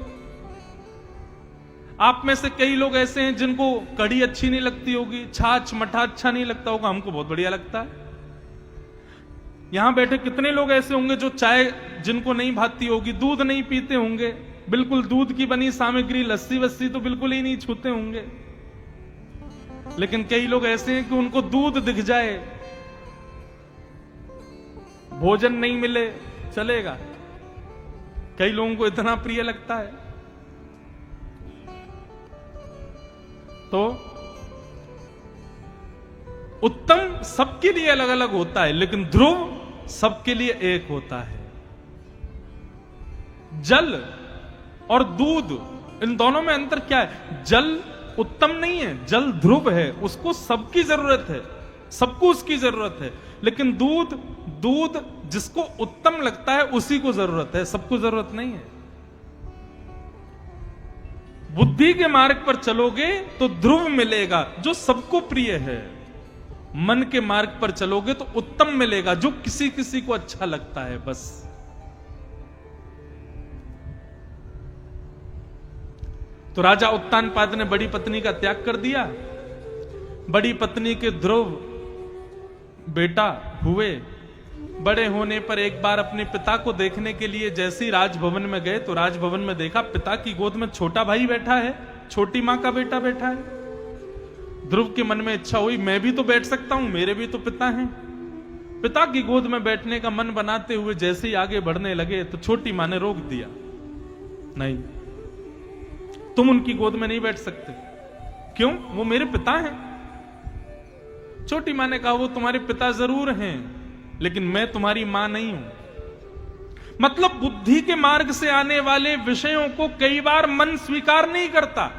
आप में से कई लोग ऐसे हैं जिनको कढ़ी अच्छी नहीं लगती होगी, छाछ मठा अच्छा नहीं लगता होगा, हमको बहुत बढ़िया लगता है। यहां बैठे कितने लोग ऐसे होंगे जो चाय जिनको नहीं भाती होगी, दूध नहीं पीते होंगे, बिल्कुल दूध की बनी सामग्री लस्सी वस्सी तो बिल्कुल ही नहीं छूते होंगे। लेकिन कई लोग ऐसे हैं कि उनको दूध दिख जाए, भोजन नहीं मिले चलेगा, कई लोगों को इतना प्रिय लगता है। तो उत्तम सबके लिए अलग अलग होता है, लेकिन ध्रुव सबके लिए एक होता है। जल और दूध, इन दोनों में अंतर क्या है? जल उत्तम नहीं है, जल ध्रुव है, उसको सबकी जरूरत है, सबको उसकी जरूरत है। लेकिन दूध, दूध जिसको उत्तम लगता है उसी को जरूरत है, सबको जरूरत नहीं है। बुद्धि के मार्ग पर चलोगे तो ध्रुव मिलेगा जो सबको प्रिय है, मन के मार्ग पर चलोगे तो उत्तम मिलेगा जो किसी किसी को अच्छा लगता है बस। तो राजा उत्तानपाद ने बड़ी पत्नी का त्याग कर दिया। बड़ी पत्नी के ध्रुव बेटा हुए। बड़े होने पर एक बार अपने पिता को देखने के लिए जैसे ही राजभवन में गए तो राजभवन में देखा पिता की गोद में छोटा भाई बैठा है, छोटी मां का बेटा बैठा है। ध्रुव के मन में इच्छा हुई, मैं भी तो बैठ सकता हूं, मेरे भी तो पिता हैं। पिता की गोद में बैठने का मन बनाते हुए जैसे ही आगे बढ़ने लगे तो छोटी मां ने रोक दिया, नहीं तुम उनकी गोद में नहीं बैठ सकते। क्यों? वो मेरे पिता हैं। छोटी मां ने कहा वो तुम्हारे पिता जरूर हैं, लेकिन मैं तुम्हारी मां नहीं हूं। मतलब बुद्धि के मार्ग से आने वाले विषयों को कई बार मन स्वीकार नहीं करता।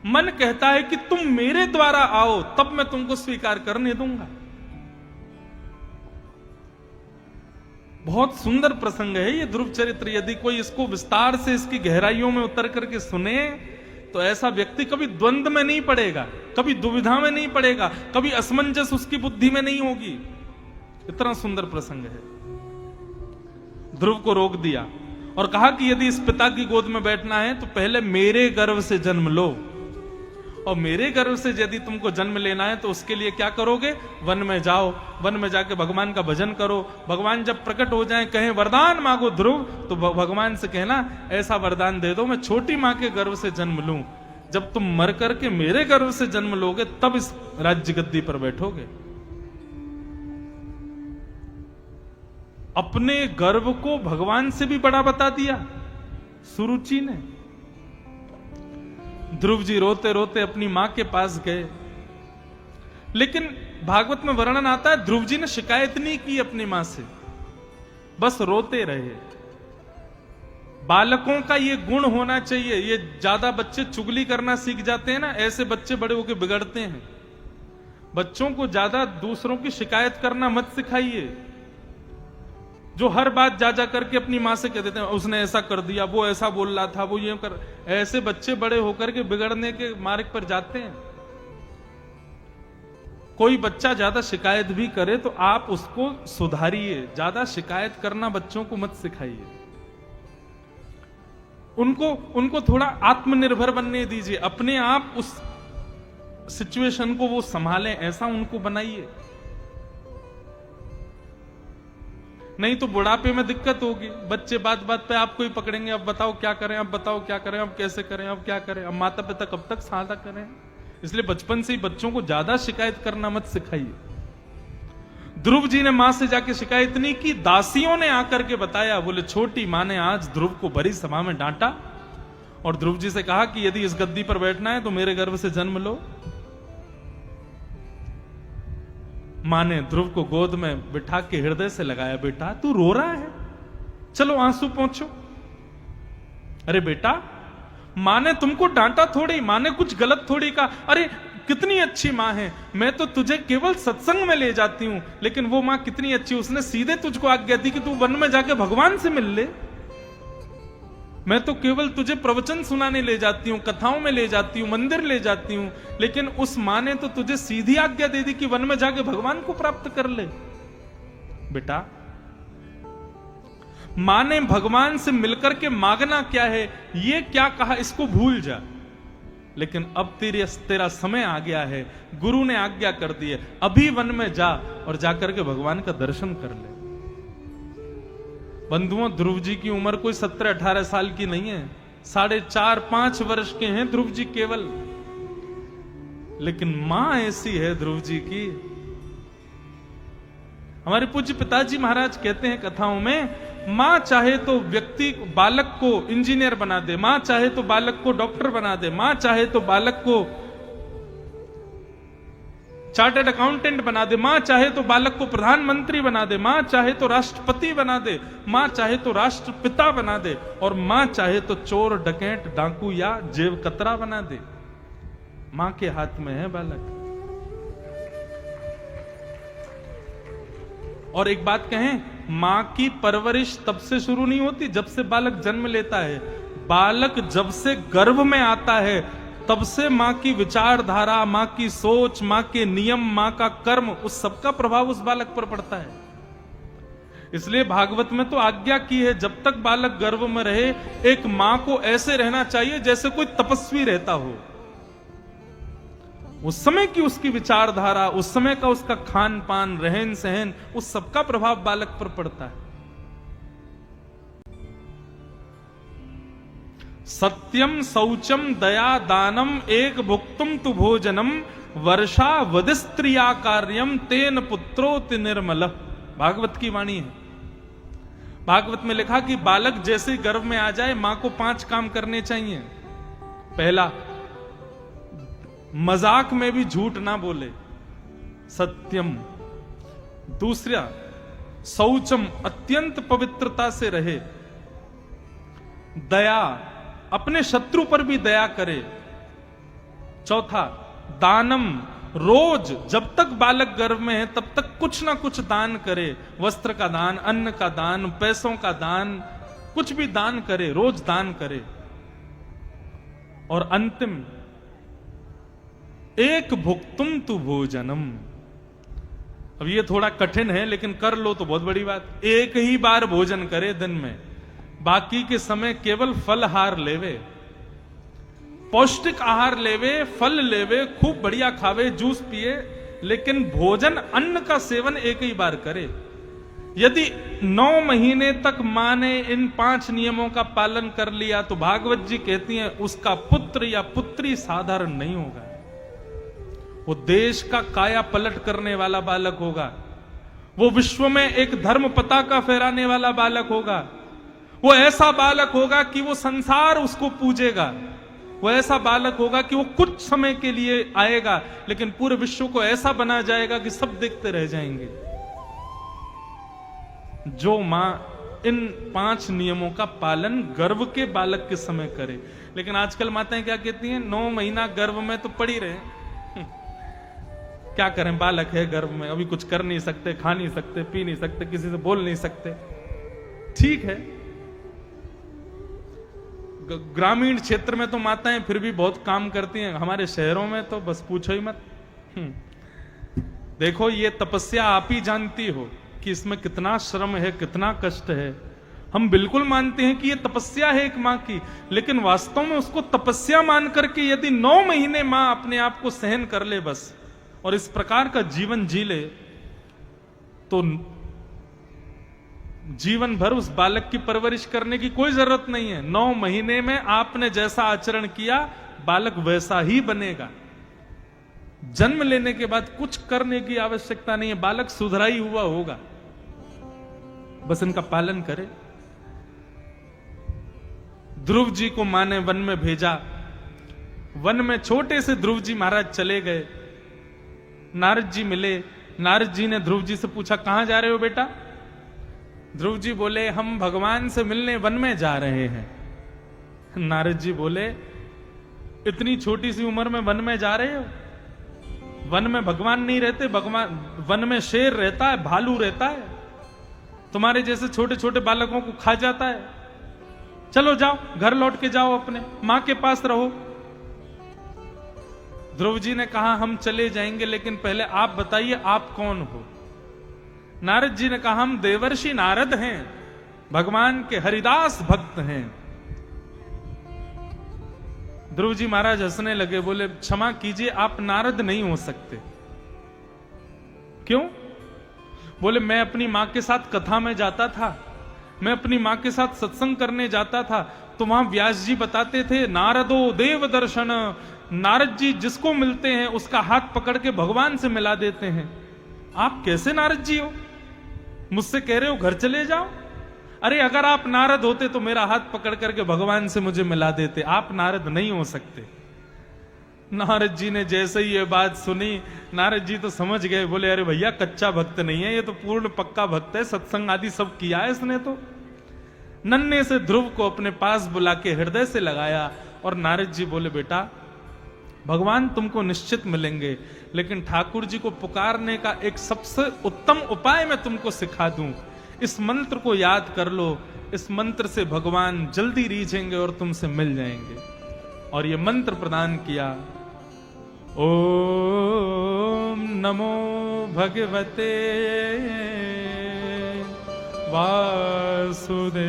मन कहता है कि तुम मेरे द्वारा आओ तब मैं तुमको स्वीकार करने दूंगा। बहुत सुंदर प्रसंग है ये ध्रुव चरित्र। यदि कोई इसको विस्तार से इसकी गहराइयों में उतर करके सुने तो ऐसा व्यक्ति कभी द्वंद्व में नहीं पड़ेगा, कभी दुविधा में नहीं पड़ेगा, कभी असमंजस उसकी बुद्धि में नहीं होगी। इतना सुंदर प्रसंग है। ध्रुव को रोक दिया और कहा कि यदि इस पिता की गोद में बैठना है तो पहले मेरे गर्भ से जन्म लो, और मेरे गर्भ से यदि तुमको जन्म लेना है तो उसके लिए क्या करोगे? वन में जाओ, वन में जाके भगवान का भजन करो। भगवान जब प्रकट हो जाएं, कहें वरदान मांगो ध्रुव, तो भगवान से कहना ऐसा वरदान दे दो मैं छोटी मां के गर्भ से जन्म लूं। जब तुम मर करके मेरे गर्भ से जन्म लोगे तब इस राज्य गद्दी पर बैठोगे। अपने गर्व को भगवान से भी बड़ा बता दिया सुरुचि ने। ध्रुव जी रोते रोते अपनी मां के पास गए, लेकिन भागवत में वर्णन आता है ध्रुव जी ने शिकायत नहीं की अपनी मां से, बस रोते रहे। बालकों का ये गुण होना चाहिए। ये ज्यादा बच्चे चुगली करना सीख जाते हैं ना, ऐसे बच्चे बड़े होकर बिगड़ते हैं। बच्चों को ज्यादा दूसरों की शिकायत करना मत सिखाइए, जो हर बात जा जा करके अपनी मां से कह देते हैं उसने ऐसा कर दिया, वो ऐसा बोल रहा था, वो ये कर। ऐसे बच्चे बड़े होकर के बिगड़ने के मार्ग पर जाते हैं। कोई बच्चा ज्यादा शिकायत भी करे तो आप उसको सुधारिए, ज्यादा शिकायत करना बच्चों को मत सिखाइए। उनको थोड़ा आत्मनिर्भर बनने दीजिए, अपने आप उस सिचुएशन को वो संभालें, ऐसा उनको बनाइए। नहीं तो बुढ़ापे में दिक्कत होगी। बच्चे बात बात पे आपको ही पकड़ेंगे, अब बताओ क्या करें, अब बताओ क्या करें, अब कैसे करें, अब क्या करें। अब माता पिता कब तक सहायता करें? इसलिए बचपन से ही बच्चों को ज्यादा शिकायत करना मत सिखाइए। ध्रुव जी ने मां से जाके शिकायत नहीं की, दासियों ने आकर के बताया। बोले छोटी मां ने आज ध्रुव को बड़ी सभा में डांटा और ध्रुव जी से कहा कि यदि इस गद्दी पर बैठना है तो मेरे गर्भ से जन्म लो। मां ने ध्रुव को गोद में बिठा के हृदय से लगाया, बेटा तू रो रहा है, चलो आंसू पोंछो। अरे बेटा, मां ने तुमको डांटा थोड़ी, मां ने कुछ गलत थोड़ी कहा। अरे कितनी अच्छी मां है, मैं तो तुझे केवल सत्संग में ले जाती हूं, लेकिन वो मां कितनी अच्छी, उसने सीधे तुझको आज्ञा दी कि तू वन में जाके भगवान से मिल ले। मैं तो केवल तुझे प्रवचन सुनाने ले जाती हूं, कथाओं में ले जाती हूं, मंदिर ले जाती हूं, लेकिन उस मां ने तो तुझे सीधी आज्ञा दे दी कि वन में जाके भगवान को प्राप्त कर ले। बेटा, मां ने भगवान से मिलकर के मांगना क्या है, ये क्या कहा, इसको भूल जा। लेकिन अब तेरा समय आ गया है, गुरु ने आज्ञा कर दी है, अभी वन में जा और जाकर के भगवान का दर्शन कर ले। बंधुओं, ध्रुव जी की उम्र कोई 17-18 साल की नहीं है, 4.5-5 वर्ष के हैं ध्रुव जी केवल। लेकिन मां ऐसी है ध्रुव जी की। हमारे पूज्य पिताजी महाराज कहते हैं कथाओं में, मां चाहे तो व्यक्ति बालक को इंजीनियर बना दे, मां चाहे तो बालक को डॉक्टर बना दे, मां चाहे तो बालक को चार्टर्ड अकाउंटेंट बना दे, मां चाहे तो बालक को प्रधानमंत्री बना दे, मां चाहे तो राष्ट्रपति बना दे, मां चाहे तो राष्ट्रपिता बना दे, और मां चाहे तो चोर डकैत डाकू या जेब कतरा बना दे। मां के हाथ में है बालक। और एक बात कहें, मां की परवरिश तब से शुरू नहीं होती जब से बालक जन्म लेता है। बालक जब से गर्भ में आता है तब से मां की विचारधारा, मां की सोच, मां के नियम, मां का कर्म, उस सबका प्रभाव उस बालक पर पड़ता है। इसलिए भागवत में तो आज्ञा की है, जब तक बालक गर्भ में रहे एक मां को ऐसे रहना चाहिए जैसे कोई तपस्वी रहता हो। उस समय की उसकी विचारधारा, उस समय का उसका खान पान, रहन सहन, उस सबका प्रभाव बालक पर पड़ता है। सत्यम शौचम दया दानम एक भुक्तुम तु भोजनम वर्षा वधिस्त्रिया कार्यम तेन पुत्रोति निर्मल। भागवत की वाणी है। भागवत में लिखा कि बालक जैसे गर्भ में आ जाए मां को 5 काम करने चाहिए। पहला, मजाक में भी झूठ ना बोले, सत्यम। दूसरा, शौचम, अत्यंत पवित्रता से रहे। दया, अपने शत्रु पर भी दया करे। चौथा, दानम, रोज जब तक बालक गर्भ में है तब तक कुछ ना कुछ दान करे। वस्त्र का दान, अन्न का दान, पैसों का दान, कुछ भी दान करे, रोज दान करे। और अंतिम, एक भुक्तुम तु भोजनम। अब ये थोड़ा कठिन है लेकिन कर लो तो बहुत बड़ी बात। एक ही बार भोजन करे दिन में, बाकी के समय केवल फलहार लेवे, पौष्टिक आहार लेवे, फल लेवे, खूब बढ़िया खावे, जूस पिए, लेकिन भोजन, अन्न का सेवन एक ही बार करे। यदि 9 महीने तक मां ने इन 5 नियमों का पालन कर लिया तो भागवत जी कहती हैं उसका पुत्र या पुत्री साधारण नहीं होगा। वो देश का काया पलट करने वाला बालक होगा। वो विश्व में एक धर्म पताका फहराने वाला बालक होगा। वो ऐसा बालक होगा कि वो संसार उसको पूजेगा। वो ऐसा बालक होगा कि वो कुछ समय के लिए आएगा लेकिन पूरे विश्व को ऐसा बना जाएगा कि सब देखते रह जाएंगे। जो मां इन 5 नियमों का पालन गर्भ के बालक के समय करे। लेकिन आजकल माताएं क्या कहती हैं, 9 महीना गर्भ में तो पड़ी रहे, क्या करें, बालक है गर्भ में, अभी कुछ कर नहीं सकते, खा नहीं सकते, पी नहीं सकते, किसी से बोल नहीं सकते। ठीक है, ग्रामीण क्षेत्र में तो माताएं फिर भी बहुत काम करती हैं, हमारे शहरों में तो बस पूछो ही मत। देखो, ये तपस्या आप ही जानती हो कि इसमें कितना श्रम है, कितना कष्ट है। हम बिल्कुल मानते हैं कि ये तपस्या है एक मां की, लेकिन वास्तव में उसको तपस्या मान करके यदि 9 महीने मां अपने आप को सहन कर ले बस, और इस प्रकार का जीवन जी ले, तो जीवन भर उस बालक की परवरिश करने की कोई जरूरत नहीं है। 9 महीने में आपने जैसा आचरण किया बालक वैसा ही बनेगा। जन्म लेने के बाद कुछ करने की आवश्यकता नहीं है, बालक सुधरा ही हुआ होगा, बस इनका पालन करे। ध्रुव जी को मां ने वन में भेजा। वन में छोटे से ध्रुव जी महाराज चले गए। नारद जी मिले। नारद जी ने ध्रुव जी से पूछा, कहां जा रहे हो बेटा? ध्रुव जी बोले, हम भगवान से मिलने वन में जा रहे हैं। नारद जी बोले, इतनी छोटी सी उम्र में वन में जा रहे हो? वन में भगवान नहीं रहते, भगवान वन में शेर रहता है, भालू रहता है, तुम्हारे जैसे छोटे छोटे बालकों को खा जाता है। चलो जाओ, घर लौट के जाओ, अपने मां के पास रहो। ध्रुव जी ने कहा, हम चले जाएंगे, लेकिन पहले आप बताइए आप कौन हो? नारद जी ने कहा हम देवर्षि नारद हैं, भगवान के हरिदास भक्त हैं। ध्रुव जी महाराज हंसने लगे, बोले क्षमा कीजिए आप नारद नहीं हो सकते। क्यों? बोले मैं अपनी मां के साथ कथा में जाता था, मैं अपनी मां के साथ सत्संग करने जाता था, तो वहां व्यास जी बताते थे नारदो देव दर्शन, नारद जी जिसको मिलते हैं उसका हाथ पकड़ के भगवान से मिला देते हैं। आप कैसे नारद जी हो? मुझसे कह रहे हो घर चले जाओ? अरे अगर आप नारद होते तो मेरा हाथ पकड़ करके भगवान से मुझे मिला देते। आप नारद नहीं हो सकते। नारद जी ने जैसे ही ये बात सुनी, नारद जी तो समझ गए, बोले अरे भैया कच्चा भक्त नहीं है, ये तो पूर्ण पक्का भक्त है, सत्संग आदि सब किया है इसने। तो नन्हे से ध्रुव को अपने पास बुला के हृदय से लगाया और नारद जी बोले बेटा भगवान तुमको निश्चित मिलेंगे, लेकिन ठाकुर जी को पुकारने का एक सबसे उत्तम उपाय मैं तुमको सिखा दूं। इस मंत्र को याद कर लो, इस मंत्र से भगवान जल्दी रीझेंगे और तुमसे मिल जाएंगे। और ये मंत्र प्रदान किया, ओम नमो भगवते वासुदेवाय,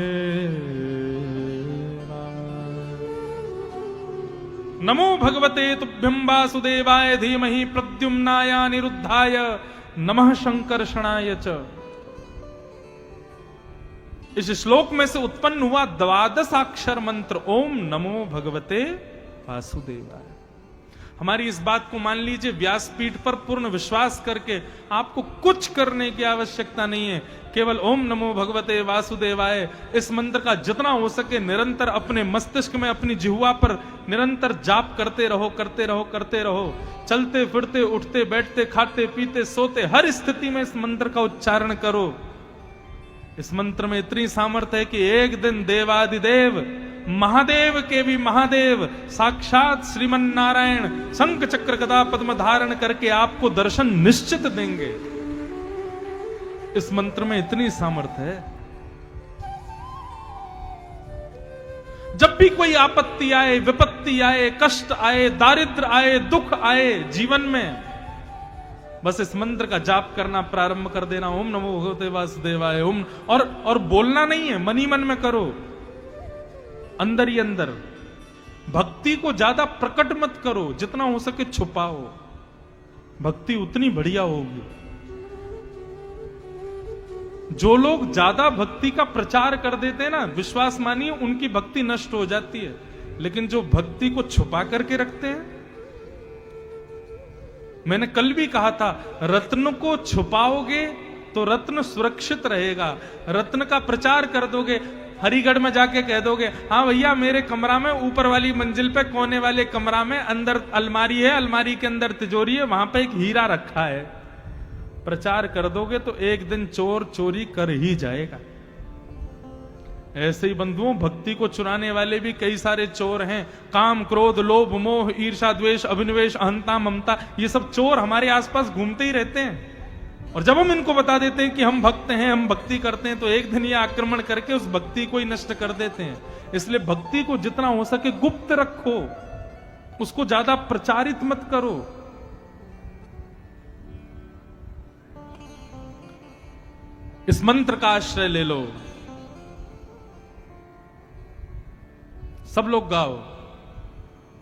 नमो भगवते तुभ्यं वासुदेवाय धीमहि प्रद्युम्नाय अनिरुद्धाय नमः शंकर्षणाय च। इस श्लोक में से उत्पन्न हुआ 12 अक्षर मंत्र ओम नमो भगवते वासुदेवाय। हमारी इस बात को मान लीजिए, व्यासपीठ पर पूर्ण विश्वास करके आपको कुछ करने की आवश्यकता नहीं है, केवल ओम नमो भगवते वासुदेवाय इस मंत्र का जितना हो सके निरंतर अपने मस्तिष्क में, अपनी जिह्वा पर निरंतर जाप करते रहो, करते रहो, करते रहो। चलते फिरते, उठते बैठते, खाते पीते, सोते, हर स्थिति में इस मंत्र का उच्चारण करो। इस मंत्र में इतनी सामर्थ्य है कि एक दिन देवादिदेव महादेव के भी महादेव साक्षात श्रीमन नारायण शंख चक्र गदा पद्म धारण करके आपको दर्शन निश्चित देंगे। इस मंत्र में इतनी सामर्थ्य है। जब भी कोई आपत्ति आए, विपत्ति आए, कष्ट आए, दारिद्र आए, दुख आए जीवन में, बस इस मंत्र का जाप करना प्रारंभ कर देना, ओम नमो भगवते वासुदेवाय। ओम और बोलना नहीं है, मन ही मन में करो, अंदर ही अंदर। भक्ति को ज्यादा प्रकट मत करो, जितना हो सके छुपाओ, भक्ति उतनी बढ़िया होगी। जो लोग ज्यादा भक्ति का प्रचार कर देते हैं ना, विश्वास मानिए उनकी भक्ति नष्ट हो जाती है। लेकिन जो भक्ति को छुपा करके रखते हैं, मैंने कल भी कहा था, रत्न को छुपाओगे तो रत्न सुरक्षित रहेगा। रत्न का प्रचार कर दोगे, हरिगढ़ में जाके कह दोगे हाँ भैया मेरे कमरा में ऊपर वाली मंजिल पे कोने वाले कमरा में अंदर अलमारी है, अलमारी के अंदर तिजोरी है, वहां पे एक हीरा रखा है, प्रचार कर दोगे तो एक दिन चोर चोरी कर ही जाएगा। ऐसे ही बंधुओं, भक्ति को चुराने वाले भी कई सारे चोर हैं। काम, क्रोध, लोभ, मोह, ईर्षा, द्वेष, अभिनिवेश, अहंता, ममता, ये सब चोर हमारे आसपास घूमते ही रहते हैं। और जब हम इनको बता देते हैं कि हम भक्त हैं, हम भक्ति करते हैं, तो एक दिन ये आक्रमण करके उस भक्ति को ही नष्ट कर देते हैं। इसलिए भक्ति को जितना हो सके गुप्त रखो, उसको ज्यादा प्रचारित मत करो। इस मंत्र का आश्रय ले लो। सब लोग गाओ,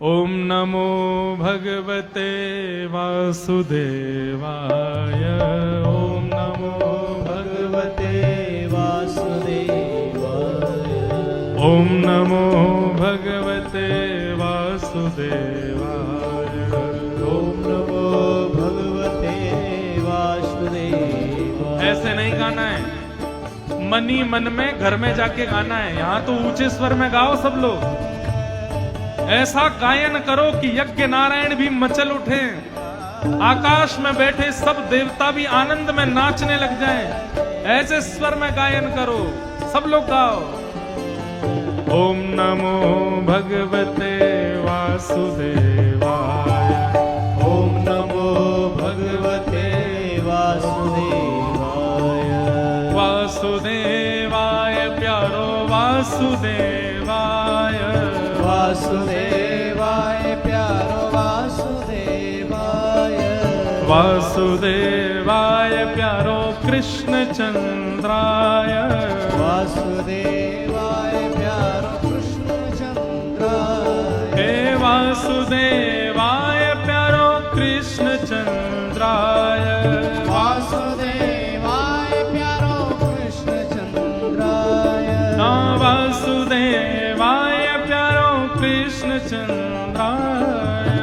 ओम नमो भगवते वासुदेवाय, ओम नमो भगवते वासुदेवाय, ओम नमो भगवते वासुदेवाय, ओम नमो भगवते वासुदेवाय। ऐसे नहीं गाना है, मन ही मन में घर में जाके गाना है। यहां तो ऊंचे स्वर में गाओ सब लोग। ऐसा गायन करो कि यज्ञ नारायण भी मचल उठे, आकाश में बैठे सब देवता भी आनंद में नाचने लग जाएं। ऐसे स्वर में गायन करो, सब लोग गाओ, ओम नमो भगवते वासुदेवाय, ओम नमो भगवते वासुदेवाय, वासुदेवाय प्यारो वासुदेवाय, वासुदेवाय प्यारो वासुदेवाय, वासुदेवाय प्यारो कृष्ण चंद्राय वासुदेवाय प्यारो कृष्ण चंद्राय हे वासुदेवाय प्यारो कृष्ण चंद्राय वासुदेवाय प्यारो कृष्ण चंद्राय वासुदेवाय प्यारो कृष्ण चंद्राय